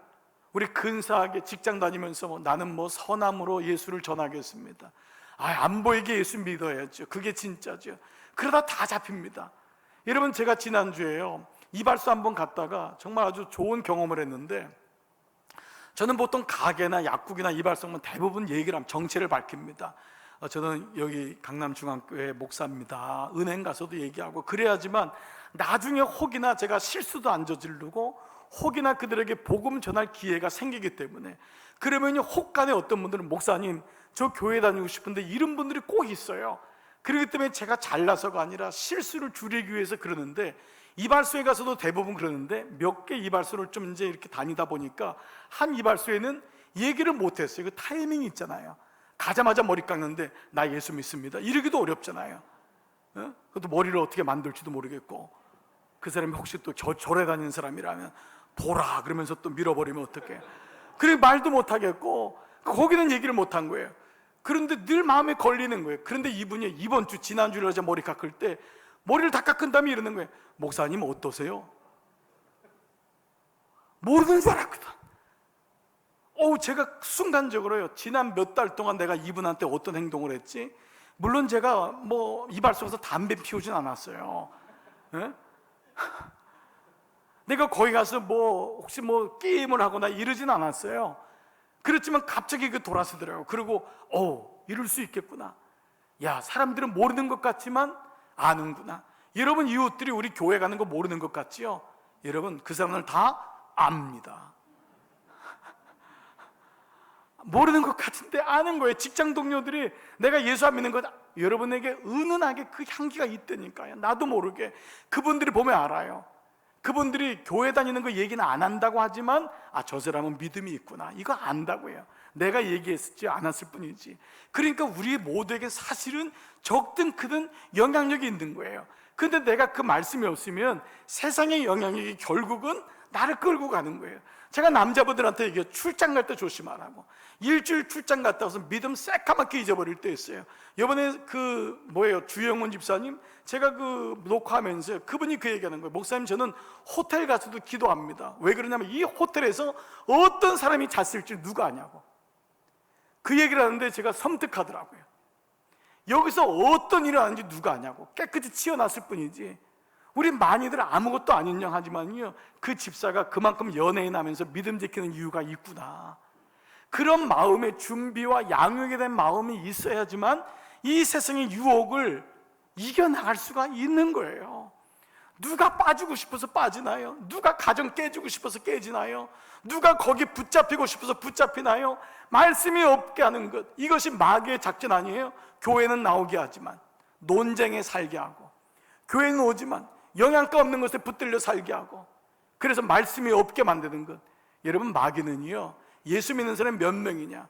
우리 근사하게 직장 다니면서 나는 선함으로 예수를 전하겠습니다. 안 보이게 예수 믿어야죠. 그게 진짜죠. 그러다 다 잡힙니다. 여러분, 제가 지난주에요, 이발소 한번 갔다가 정말 아주 좋은 경험을 했는데, 저는 보통 가게나 약국이나 이발소면 대부분 얘기를 하면 정체를 밝힙니다. 저는 여기 강남중앙교회 목사입니다. 은행 가서도 얘기하고 그래야지만 나중에 혹이나 제가 실수도 안 저지르고 혹이나 그들에게 복음 전할 기회가 생기기 때문에. 그러면 혹간에 어떤 분들은 목사님 저 교회 다니고 싶은데 이런 분들이 꼭 있어요. 그렇기 때문에 제가 잘나서가 아니라 실수를 줄이기 위해서 그러는데, 이발소에 가서도 대부분 그러는데 몇 개 이발소를 좀 이제 이렇게 다니다 보니까 한 이발소에는 얘기를 못했어요. 그 타이밍이 있잖아요. 가자마자 머리 깎는데 나 예수 믿습니다 이러기도 어렵잖아요. 그것도 머리를 어떻게 만들지도 모르겠고, 그 사람이 혹시 또 절에 다니는 사람이라면 보라 그러면서 또 밀어버리면 어떡해. 그래 말도 못하겠고 거기는 얘기를 못한 거예요. 그런데 늘 마음에 걸리는 거예요. 그런데 이분이 이번 주 지난주에 어제 머리 깎을 때 머리를 다 깎은 다음에 이러는 거예요. 목사님 어떠세요? 모르는 줄 알았거든. 제가 순간적으로요, 지난 몇 달 동안 내가 이분한테 어떤 행동을 했지? 물론 제가 이발소에서 담배 피우진 않았어요. 예? 내가 거기 가서 혹시 게임을 하거나 이러진 않았어요. 그렇지만 갑자기 돌아서더라고요. 그리고 이럴 수 있겠구나. 야, 사람들은 모르는 것 같지만 아는구나. 여러분, 이웃들이 우리 교회 가는 거 모르는 것 같지요? 여러분, 그 사람들 다 압니다. 모르는 것 같은데 아는 거예요. 직장 동료들이 내가 예수 안 믿는 거 여러분에게 은은하게 그 향기가 있다니까요. 나도 모르게 그분들이 보면 알아요. 그분들이 교회 다니는 거 얘기는 안 한다고 하지만 저 사람은 믿음이 있구나, 이거 안다고요. 내가 얘기했지 않았을 뿐이지. 그러니까 우리 모두에게 사실은 적든 크든 영향력이 있는 거예요. 근데 내가 그 말씀이 없으면 세상의 영향력이 결국은 나를 끌고 가는 거예요. 제가 남자분들한테 얘기해요. 출장 갈 때 조심하라고. 일주일 출장 갔다 와서 믿음 새까맣게 잊어버릴 때 있어요. 이번에 주영훈 집사님, 제가 녹화하면서 그분이 그 얘기하는 거예요. 목사님, 저는 호텔 가서도 기도합니다. 왜 그러냐면 이 호텔에서 어떤 사람이 잤을지 누가 아냐고. 그 얘기를 하는데 제가 섬뜩하더라고요. 여기서 어떤 일을 하는지 누가 아냐고. 깨끗이 치워놨을 뿐이지. 우리 많이들 아무것도 아닌 양 하지만요, 그 집사가 그만큼 연예인 하면서 믿음 지키는 이유가 있구나. 그런 마음의 준비와 양육에 대한 마음이 있어야지만 이 세상의 유혹을 이겨나갈 수가 있는 거예요. 누가 빠지고 싶어서 빠지나요? 누가 가정 깨지고 싶어서 깨지나요? 누가 거기 붙잡히고 싶어서 붙잡히나요? 말씀이 없게 하는 것, 이것이 마귀의 작전 아니에요? 교회는 나오게 하지만 논쟁에 살게 하고, 교회는 오지만 영양가 없는 것에 붙들려 살게 하고, 그래서 말씀이 없게 만드는 것. 여러분, 마귀는요, 예수 믿는 사람이 몇 명이냐,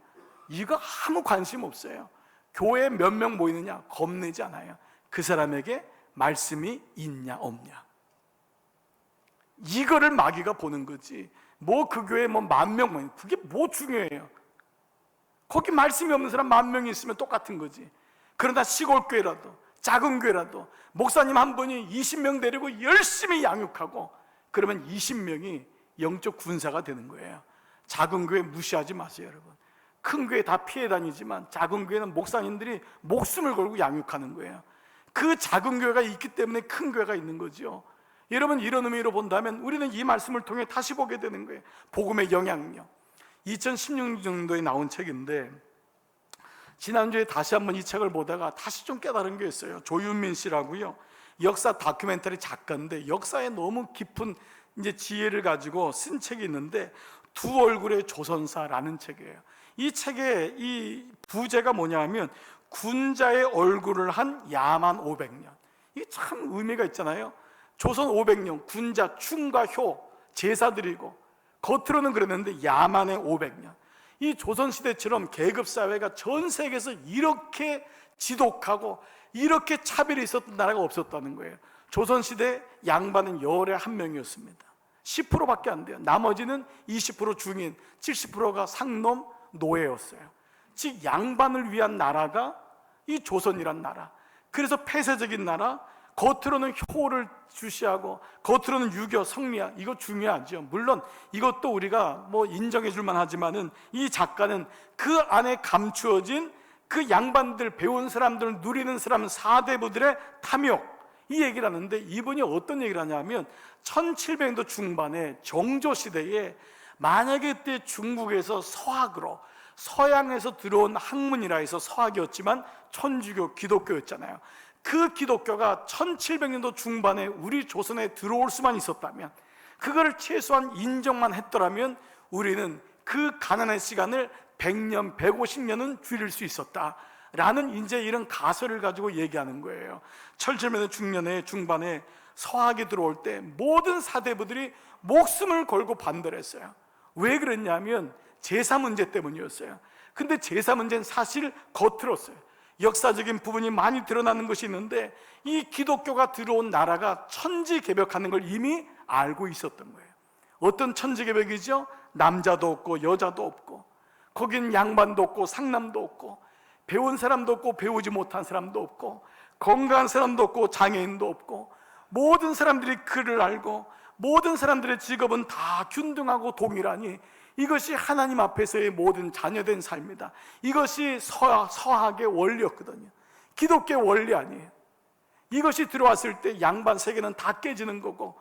이거 아무 관심 없어요. 교회에 몇 명 모이느냐 겁내지 않아요. 그 사람에게 말씀이 있냐 없냐, 이거를 마귀가 보는 거지. 뭐 그 교회에 뭐 10,000명, 그게 뭐 중요해요. 거기 말씀이 없는 사람 10,000명이 있으면 똑같은 거지. 그러나 시골 교회라도, 작은 교회라도 목사님 한 분이 20명 데리고 열심히 양육하고, 그러면 20명이 영적 군사가 되는 거예요. 작은 교회 무시하지 마세요, 여러분. 큰 교회 다 피해 다니지만 작은 교회는 목사님들이 목숨을 걸고 양육하는 거예요. 그 작은 교회가 있기 때문에 큰 교회가 있는 거죠. 여러분, 이런 의미로 본다면 우리는 이 말씀을 통해 다시 보게 되는 거예요. 복음의 영향력. 2016년도에 나온 책인데, 지난주에 다시 한번 이 책을 보다가 다시 좀 깨달은 게 있어요. 조윤민 씨라고요, 역사 다큐멘터리 작가인데 역사에 너무 깊은 이제 지혜를 가지고 쓴 책이 있는데, 두 얼굴의 조선사라는 책이에요. 이 책의 이 부제가 뭐냐면 군자의 얼굴을 한 야만 500년. 이게 참 의미가 있잖아요. 조선 500년, 군자, 충과 효, 제사 드리고, 겉으로는 그랬는데 야만의 500년. 이 조선시대처럼 계급사회가 전 세계에서 이렇게 지독하고 이렇게 차별이 있었던 나라가 없었다는 거예요. 조선시대 양반은 열에 한 명이었습니다. 10%밖에 안 돼요. 나머지는 20% 중인, 70%가 상놈, 노예였어요. 즉 양반을 위한 나라가 이 조선이란 나라. 그래서 폐쇄적인 나라, 겉으로는 효를 주시하고 겉으로는 유교, 성리학, 이거 중요하죠. 물론 이것도 우리가 뭐 인정해 줄만 하지만은, 이 작가는 그 안에 감추어진 그 양반들, 배운 사람들, 누리는 사람, 사대부들의 탐욕, 이 얘기를 하는데, 이분이 어떤 얘기를 하냐면 1700년도 중반에 정조시대에 만약에 그때 중국에서 서학으로, 서양에서 들어온 학문이라 해서 서학이었지만 천주교, 기독교였잖아요. 그 기독교가 1700년도 중반에 우리 조선에 들어올 수만 있었다면, 그거를 최소한 인정만 했더라면 우리는 그 가난의 시간을 100년, 150년은 줄일 수 있었다라는 이제 이런 가설을 가지고 얘기하는 거예요. 1700년대 중반에 서학이 들어올 때 모든 사대부들이 목숨을 걸고 반대를 했어요. 왜 그랬냐면 제사 문제 때문이었어요. 근데 제사 문제는 사실 겉으로서요, 역사적인 부분이 많이 드러나는 것이 있는데, 이 기독교가 들어온 나라가 천지개벽하는 걸 이미 알고 있었던 거예요. 어떤 천지개벽이죠? 남자도 없고 여자도 없고, 거긴 양반도 없고 상남도 없고, 배운 사람도 없고 배우지 못한 사람도 없고, 건강한 사람도 없고 장애인도 없고, 모든 사람들이 글을 알고 모든 사람들의 직업은 다 균등하고 동일하니, 이것이 하나님 앞에서의 모든 자녀된 삶이다. 이것이 서학의 원리였거든요. 기독교의 원리 아니에요. 이것이 들어왔을 때 양반 세계는 다 깨지는 거고,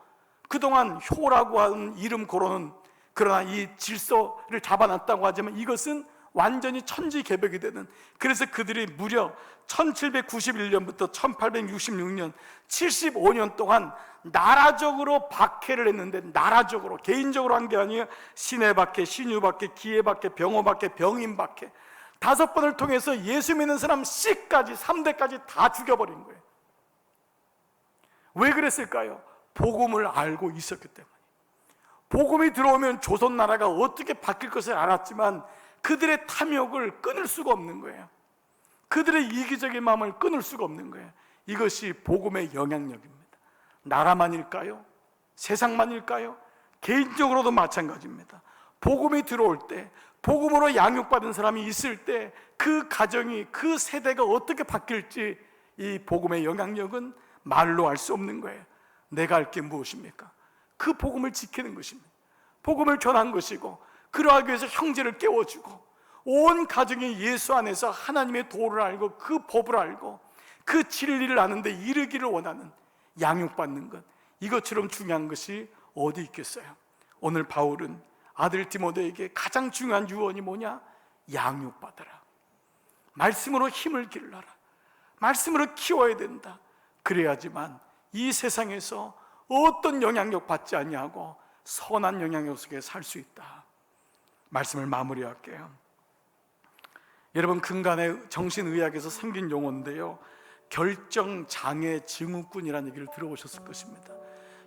그동안 효라고 하는 이름 고로는, 그러나 이 질서를 잡아놨다고 하지만 이것은 완전히 천지개벽이 되는, 그래서 그들이 무려 1791년부터 1866년 75년 동안 나라적으로 박해를 했는데, 나라적으로, 개인적으로 한 게 아니에요. 신해 박해, 신유 박해, 기해 박해, 병호 박해, 병인 박해, 5번을 통해서 예수 믿는 사람 C까지 3대까지 다 죽여버린 거예요. 왜 그랬을까요? 복음을 알고 있었기 때문에. 복음이 들어오면 조선 나라가 어떻게 바뀔 것을 알았지만 그들의 탐욕을 끊을 수가 없는 거예요. 그들의 이기적인 마음을 끊을 수가 없는 거예요. 이것이 복음의 영향력입니다. 나라만일까요? 세상만일까요? 개인적으로도 마찬가지입니다. 복음이 들어올 때, 복음으로 양육받은 사람이 있을 때 그 가정이, 그 세대가 어떻게 바뀔지, 이 복음의 영향력은 말로 알 수 없는 거예요. 내가 할 게 무엇입니까? 그 복음을 지키는 것입니다. 복음을 전한 것이고, 그러하기 위해서 형제를 깨워주고, 온 가정이 예수 안에서 하나님의 도를 알고 그 법을 알고 그 진리를 아는데 이르기를 원하는, 양육받는 것, 이것처럼 중요한 것이 어디 있겠어요? 오늘 바울은 아들 디모데에게 가장 중요한 유언이 뭐냐? 양육받아라. 말씀으로 힘을 길러라. 말씀으로 키워야 된다. 그래야지만 이 세상에서 어떤 영향력 받지 아니하고 선한 영향력 속에 살 수 있다. 말씀을 마무리할게요. 여러분, 근간의 정신의학에서 생긴 용어인데요, 결정장애 증후군이라는 얘기를 들어보셨을 것입니다.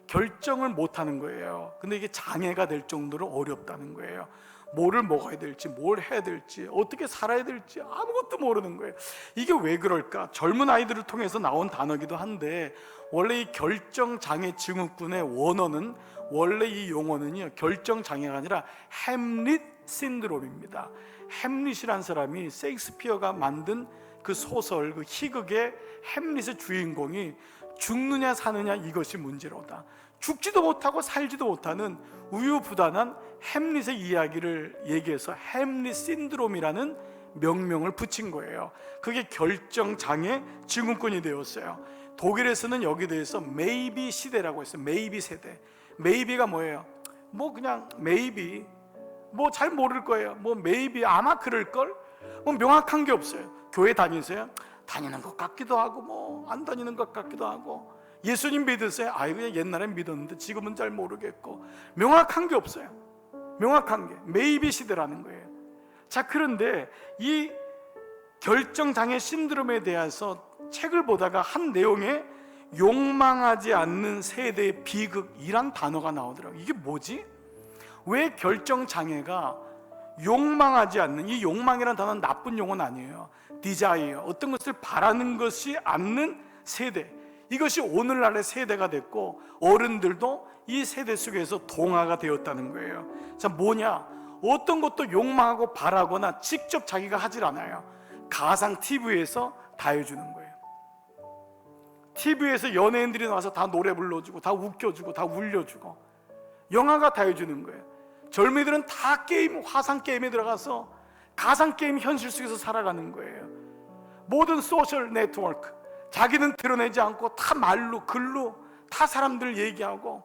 결정을 못하는 거예요. 근데 이게 장애가 될 정도로 어렵다는 거예요. 뭐를 먹어야 될지, 뭘 해야 될지, 어떻게 살아야 될지 아무것도 모르는 거예요. 이게 왜 그럴까? 젊은 아이들을 통해서 나온 단어기도 한데, 원래 이 결정장애 증후군의 원어는, 원래 이 용어는요, 결정장애가 아니라 햄릿 신드롬입니다. 햄릿이란 사람이 셰익스피어가 만든 그 소설, 그 희극의 햄릿의 주인공이 죽느냐 사느냐 이것이 문제로다, 죽지도 못하고 살지도 못하는 우유부단한 햄릿의 이야기를 얘기해서 햄릿 신드롬이라는 명명을 붙인 거예요. 그게 결정장애 증후군이 되었어요. 독일에서는 여기에 대해서 메이비 시대라고 했어요. 메이비 세대. 메이비가 뭐예요? 뭐 그냥 메이비, 뭐 잘 모를 거예요. 뭐 메이비, 아마 그럴걸? 뭐 명확한 게 없어요. 교회 다니세요? 다니는 것 같기도 하고 뭐 안 다니는 것 같기도 하고. 예수님 믿으세요? 아이고 옛날엔 믿었는데 지금은 잘 모르겠고. 명확한 게 없어요. 명확한 게 메이비 시대라는 거예요. 자, 그런데 이 결정장애 신드롬에 대해서 책을 보다가 한 내용에 욕망하지 않는 세대의 비극이란 단어가 나오더라고요. 이게 뭐지? 왜 결정장애가 욕망하지 않는, 이 욕망이라는 단어는 나쁜 용어는 아니에요. 디자이어, 어떤 것을 바라는 것이 않는 세대, 이것이 오늘날의 세대가 됐고 어른들도 이 세대 속에서 동화가 되었다는 거예요. 자, 뭐냐? 어떤 것도 욕망하고 바라거나 직접 자기가 하질 않아요. 가상 TV에서 다 해주는 거예요. TV에서 연예인들이 나와서 다 노래 불러주고 다 웃겨주고 다 울려주고, 영화가 다 해주는 거예요. 젊은이들은 다 게임, 화상 게임에 들어가서 가상 게임 현실 속에서 살아가는 거예요. 모든 소셜 네트워크, 자기는 드러내지 않고 다 말로 글로 다 사람들 얘기하고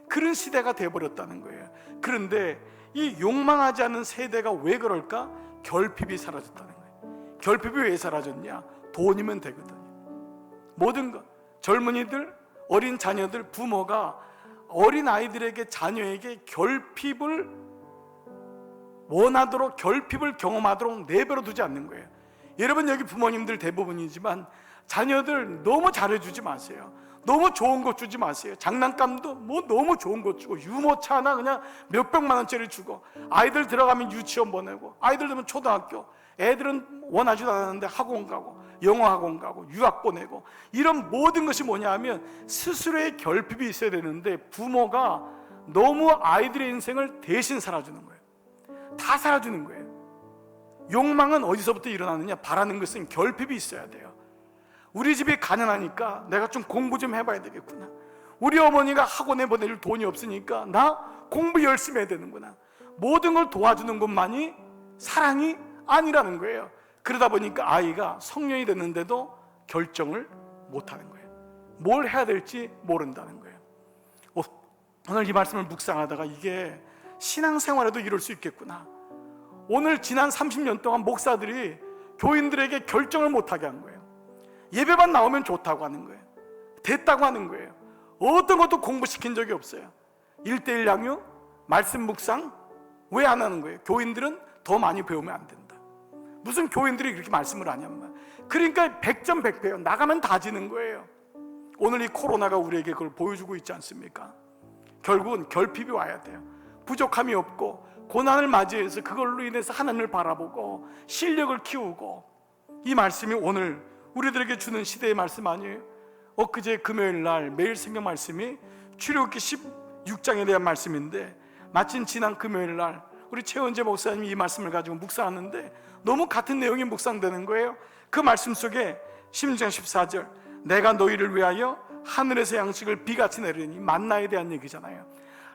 그런 시대가 돼버렸다는 거예요. 그런데 이 욕망하지 않는 세대가 왜 그럴까? 결핍이 사라졌다는 거예요. 결핍이 왜 사라졌냐? 돈이면 되거든요. 모든 것, 젊은이들, 어린 자녀들, 부모가 어린 아이들에게, 자녀에게 결핍을 원하도록, 결핍을 경험하도록 내버려 두지 않는 거예요. 여러분 여기 부모님들 대부분이지만 자녀들 너무 잘해주지 마세요. 너무 좋은 거 주지 마세요. 장난감도 뭐 너무 좋은 거 주고, 유모차 하나 그냥 몇백만 원짜리 주고, 아이들 들어가면 유치원 보내고, 아이들 되면 초등학교, 애들은 원하지도 않았는데 학원 가고, 영어 학원 가고, 유학 보내고, 이런 모든 것이 뭐냐 하면 스스로의 결핍이 있어야 되는데 부모가 너무 아이들의 인생을 대신 살아주는 거예요. 다 살아주는 거예요. 욕망은 어디서부터 일어나느냐? 바라는 것은 결핍이 있어야 돼요. 우리 집이 가난하니까 내가 좀 공부 좀 해봐야 되겠구나. 우리 어머니가 학원에 보낼 돈이 없으니까 나 공부 열심히 해야 되는구나. 모든 걸 도와주는 것만이 사랑이 아니라는 거예요. 그러다 보니까 아이가 성년이 됐는데도 결정을 못하는 거예요. 뭘 해야 될지 모른다는 거예요. 오늘 이 말씀을 묵상하다가 이게 신앙생활에도 이럴 수 있겠구나. 오늘 지난 30년 동안 목사들이 교인들에게 결정을 못하게 한 거예요. 예배만 나오면 좋다고 하는 거예요. 됐다고 하는 거예요. 어떤 것도 공부시킨 적이 없어요. 1:1 양육, 말씀 묵상 왜 안 하는 거예요? 교인들은 더 많이 배우면 안 된다. 무슨 교인들이 그렇게 말씀을 하냐면, 그러니까 100점 100배요. 나가면 다 지는 거예요. 오늘 이 코로나가 우리에게 그걸 보여주고 있지 않습니까? 결국은 결핍이 와야 돼요. 부족함이 없고 고난을 맞이해서 그걸로 인해서 하나님을 바라보고 실력을 키우고, 이 말씀이 오늘 우리들에게 주는 시대의 말씀 아니에요? 엊그제 금요일 날 매일 생명 말씀이 출애굽기 16장에 대한 말씀인데, 마침 지난 금요일 날 우리 최원재 목사님이 이 말씀을 가지고 묵상하는데 너무 같은 내용이 묵상되는 거예요. 그 말씀 속에 16장 14절, 내가 너희를 위하여 하늘에서 양식을 비같이 내리니, 만나에 대한 얘기잖아요.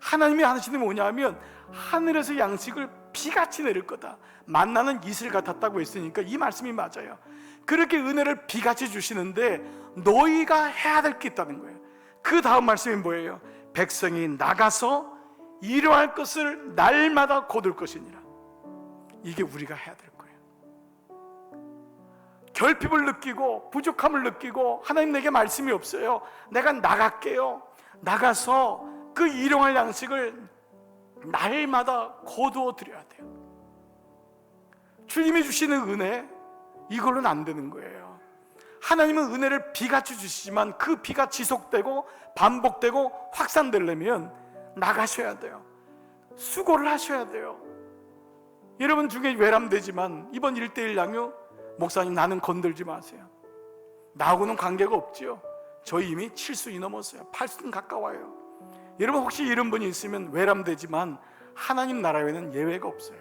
하나님이 하시는 게 뭐냐 하면 하늘에서 양식을 비같이 내릴 거다. 만나는 이슬 같았다고 했으니까 이 말씀이 맞아요. 그렇게 은혜를 비같이 주시는데 너희가 해야 될 게 있다는 거예요. 그 다음 말씀이 뭐예요? 백성이 나가서 이루할 것을 날마다 거둘 것이니라. 이게 우리가 해야 될 거예요. 결핍을 느끼고 부족함을 느끼고 하나님 내게 말씀이 없어요. 내가 나갈게요. 나가서 그 일용할 양식을 날마다 거두어 드려야 돼요. 주님이 주시는 은혜, 이걸로는 안 되는 거예요. 하나님은 은혜를 비같이 주시지만 그 비가 지속되고 반복되고 확산되려면 나가셔야 돼요. 수고를 하셔야 돼요. 여러분 중에 외람되지만 이번 1:1 양육, 목사님 나는 건들지 마세요. 나하고는 관계가 없지요. 저희 이미 7순이 넘었어요. 8순 가까워요. 여러분 혹시 이런 분이 있으면 외람되지만 하나님 나라에는 예외가 없어요.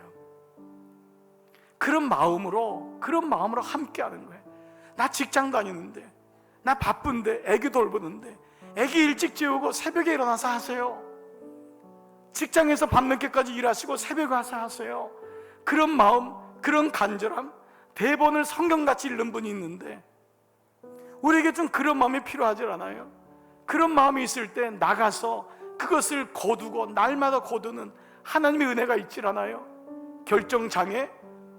그런 마음으로 함께 하는 거예요. 나 직장 다니는데, 나 바쁜데, 애기 돌보는데, 애기 일찍 재우고 새벽에 일어나서 하세요. 직장에서 밤늦게까지 일하시고 새벽에 와서 하세요. 그런 마음, 그런 간절함, 대본을 성경같이 읽는 분이 있는데 우리에게 좀 그런 마음이 필요하지 않아요? 그런 마음이 있을 때 나가서 그것을 거두고 날마다 거두는 하나님의 은혜가 있지 않아요? 결정장애,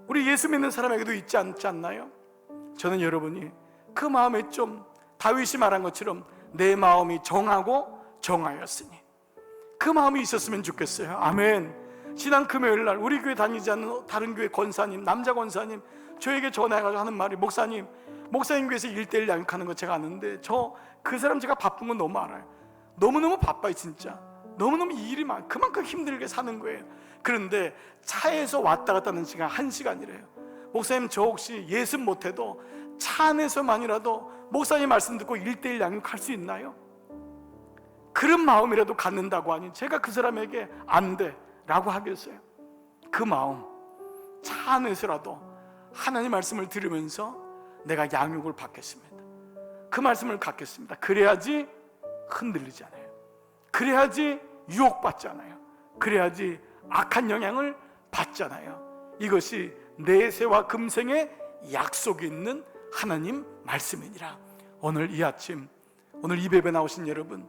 우리 예수 믿는 사람에게도 있지 않지 않나요? 저는 여러분이 그 마음에 좀 다윗이 말한 것처럼 내 마음이 정하고 정하였으니 그 마음이 있었으면 좋겠어요. 아멘. 지난 금요일 날 우리 교회 다니지 않는 다른 교회 권사님, 남자 권사님 저에게 전화해가지고 하는 말이, 목사님 교회에서 1:1 양육하는 거 제가 아는데 그 사람 제가 바쁜 건 너무 알아요. 너무너무 바빠요. 진짜 너무너무 일이 많아요. 그만큼 힘들게 사는 거예요. 그런데 차에서 왔다 갔다 하는 시간 1시간이래요. 목사님 저 혹시 예습 못해도 차 안에서만이라도 목사님 말씀 듣고 1:1 양육할 수 있나요? 그런 마음이라도 갖는다고 하니 제가 그 사람에게 안 돼 라고 하겠어요? 그 마음, 차 안에서라도 하나님 말씀을 들으면서 내가 양육을 받겠습니다. 그 말씀을 갖겠습니다. 그래야지 흔들리지 않아요. 그래야지 유혹받지 않아요. 그래야지 악한 영향을 받지 않아요. 이것이 내세와 금생의 약속이 있는 하나님 말씀이니라. 오늘 이 아침, 오늘 이 예배 나오신 여러분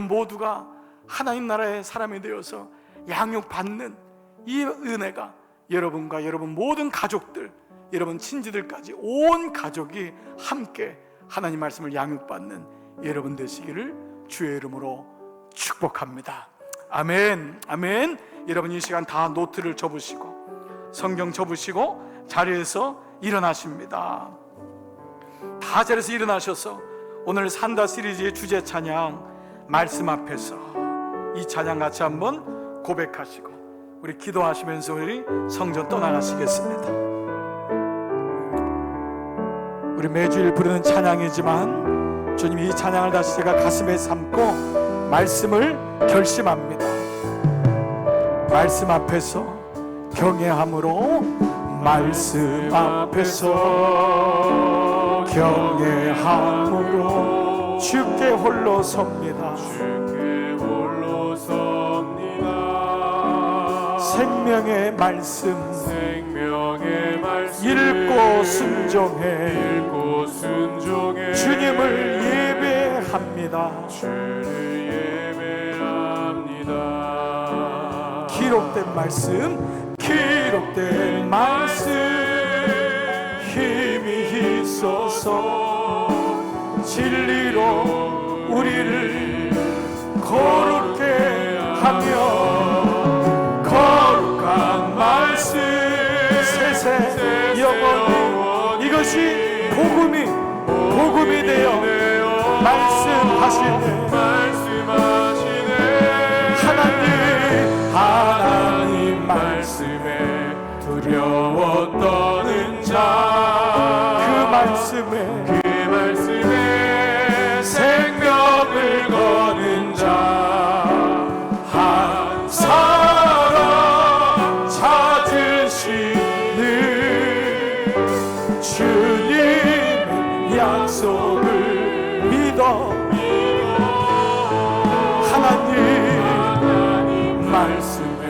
모두가 하나님 나라의 사람이 되어서 양육받는 이 은혜가 여러분과 여러분 모든 가족들, 여러분 친지들까지 온 가족이 함께 하나님 말씀을 양육받는 여러분 되시기를 주의 이름으로 축복합니다. 아멘. 아멘. 여러분 이 시간 다 노트를 접으시고 성경 접으시고 자리에서 일어나십니다. 다 자리에서 일어나셔서 오늘 산다 시리즈의 주제 찬양 말씀 앞에서 이 찬양 같이 한번 고백하시고 우리 기도하시면서 우리 성전 떠나가시겠습니다. 우리 매주일 부르는 찬양이지만 주님 이 찬양을 다시 제가 가슴에 삼고 말씀을 결심합니다. 말씀 앞에서 경외함으로, 말씀 앞에서 경외함으로 주께 홀로 섭니다. 생명의 말씀 읽고 순종해 주님을 예배합니다. 기록된 말씀 힘이 있어서 진리로 우리를 거룩게 하며 거룩한 말씀 세세 영원히 이것이 복음이 되어 말씀하시네. 하나님 말씀에 두려워 떠는 자, 그 말씀에 생명을 거는 자, 한 사람 찾으시는 주님의 약속을 믿어 하나님 말씀에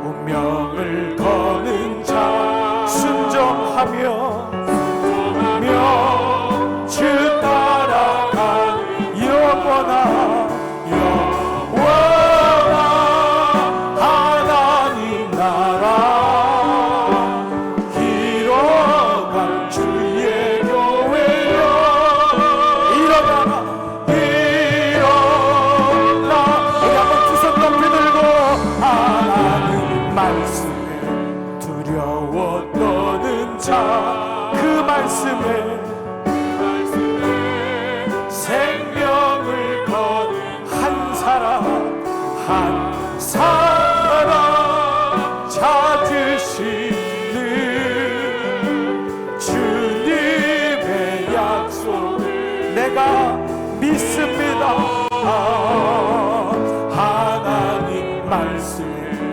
운명을 거는 자, 순종하며 주 따라간 영원한 하나님 나라 이뤄간 주의 교회여 일어나 우리 한번 두 손 높이 들고 하나님 말씀에 두려워 떠는 자, 그 말씀에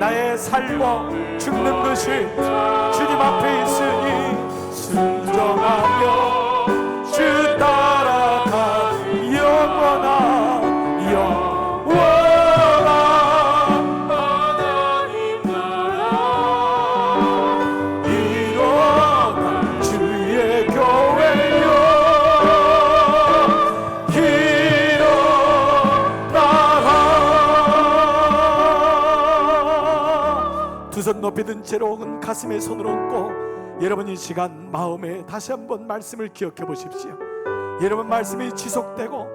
나의 살과 죽는 것이 주님 앞에 있으니 순종하며 주 따라가 영원한 하나님 나라 일어나 주의 교회여 일어나라. 두 손 높이 든 채로 가슴에 손을 얹고 여러분 이 시간 마음에 다시 한번 말씀을 기억해 보십시오. 여러분 말씀이 지속되고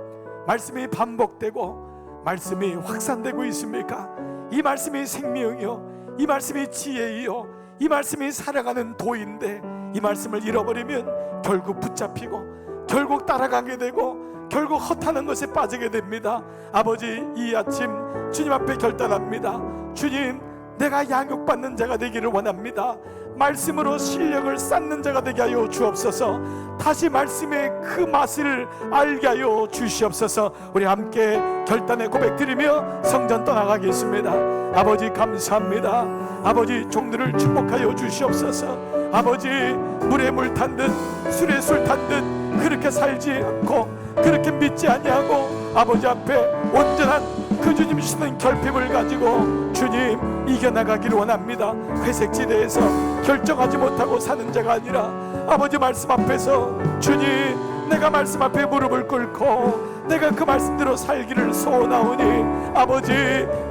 말씀이 반복되고 말씀이 확산되고 있습니까? 이 말씀이 생명이요, 이 말씀이 지혜이요, 이 말씀이 살아가는 도인데 이 말씀을 잃어버리면 결국 붙잡히고 결국 따라가게 되고 결국 헛하는 것에 빠지게 됩니다. 아버지, 이 아침 주님 앞에 결단합니다. 주님, 내가 양육받는 자가 되기를 원합니다. 말씀으로 실력을 쌓는 자가 되게 하여 주옵소서. 다시 말씀의 그 맛을 알게 하여 주시옵소서. 우리 함께 결단의 고백 드리며 성전 떠나가겠습니다. 아버지 감사합니다. 아버지 종들을 축복하여 주시옵소서. 아버지 물에 물 탄 듯 술에 술 탄 듯 그렇게 살지 않고 그렇게 믿지 아니하고 아버지 앞에 온전한 그 주님 주시는 결핍을 가지고 주님 이겨나가기를 원합니다. 회색지대에서 결정하지 못하고 사는 자가 아니라 아버지 말씀 앞에서 주님, 내가 말씀 앞에 무릎을 꿇고 내가 그 말씀대로 살기를 소원하오니 아버지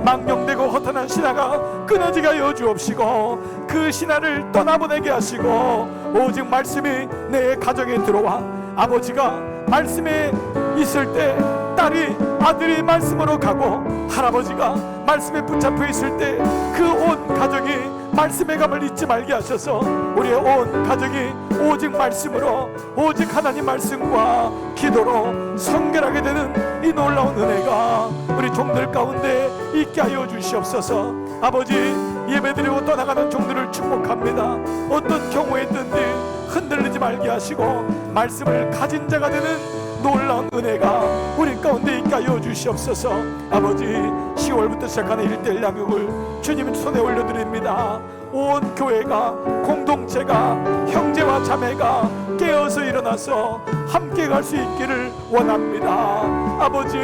망령되고 허탄한 신화가 끊어지게 하여 주옵시고 그 신화를 떠나보내게 하시고 오직 말씀이 내 가정에 들어와 아버지가 말씀에 있을 때 딸이 아들이 말씀으로 가고 할아버지가 말씀에 붙잡혀 있을 때 그 온 가정이 말씀의 감을 잊지 말게 하셔서 우리의 온 가정이 오직 말씀으로 오직 하나님 말씀과 기도로 성결하게 되는 이 놀라운 은혜가 우리 종들 가운데 있게 하여 주시옵소서. 아버지 예배드리고 떠나가는 종들을 축복합니다. 어떤 경우에 있든지 흔들리지 말게 하시고 말씀을 가진 자가 되는 놀라운 은혜가 우리 가운데 있게 하여 주시옵소서. 아버지 10월부터 시작하는 1:1 양육을 주님 손에 올려드립니다. 온 교회가 공동체가 형제와 자매가 깨어서 일어나서 함께 갈 수 있기를 원합니다. 아버지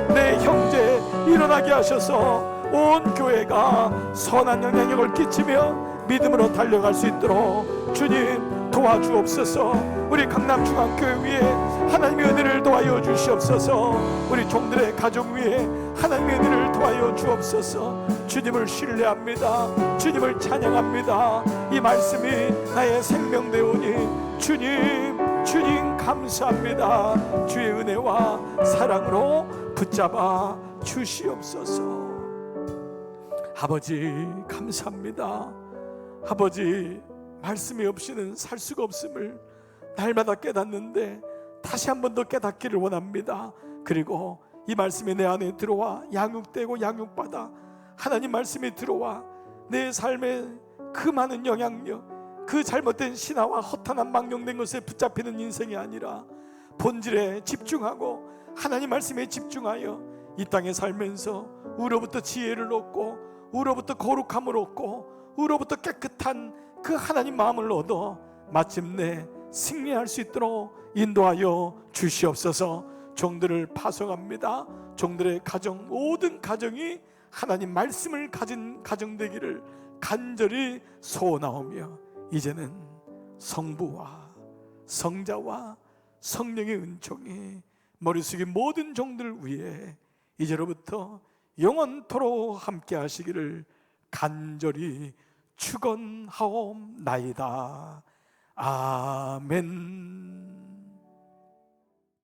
내 형제 일어나게 하셔서 온 교회가 선한 영향력을 끼치며 믿음으로 달려갈 수 있도록 주님 도와주옵소서. 우리 강남중앙교회 위에 하나님의 은혜를 도와여 주시옵소서. 우리 종들의 가족 위에 하나님의 은혜를 도와여 주옵소서. 주님을 신뢰합니다. 주님을 찬양합니다. 이 말씀이 나의 생명되오니 주님 감사합니다. 주의 은혜와 사랑으로 붙잡아 주시옵소서. 아버지 감사합니다. 아버지 말씀이 없이는 살 수가 없음을 날마다 깨닫는데 다시 한 번 더 깨닫기를 원합니다. 그리고 이 말씀이 내 안에 들어와 양육되고 양육받아 하나님 말씀이 들어와 내 삶에 그 많은 영향력, 그 잘못된 신화와 허탄한 망령된 것에 붙잡히는 인생이 아니라 본질에 집중하고 하나님 말씀에 집중하여 이 땅에 살면서 우로부터 지혜를 얻고 우로부터 거룩함을 얻고 우로부터 깨끗한 그 하나님 마음을 얻어 마침내 승리할 수 있도록 인도하여 주시옵소서. 종들을 파송합니다. 종들의 가정, 모든 가정이 하나님 말씀을 가진 가정 되기를 간절히 소원하오며 이제는 성부와 성자와 성령의 은총이 머리 숙인 모든 종들 위에 이제로부터 영원토록 함께 하시기를 간절히 축원하옵나이다. 아멘.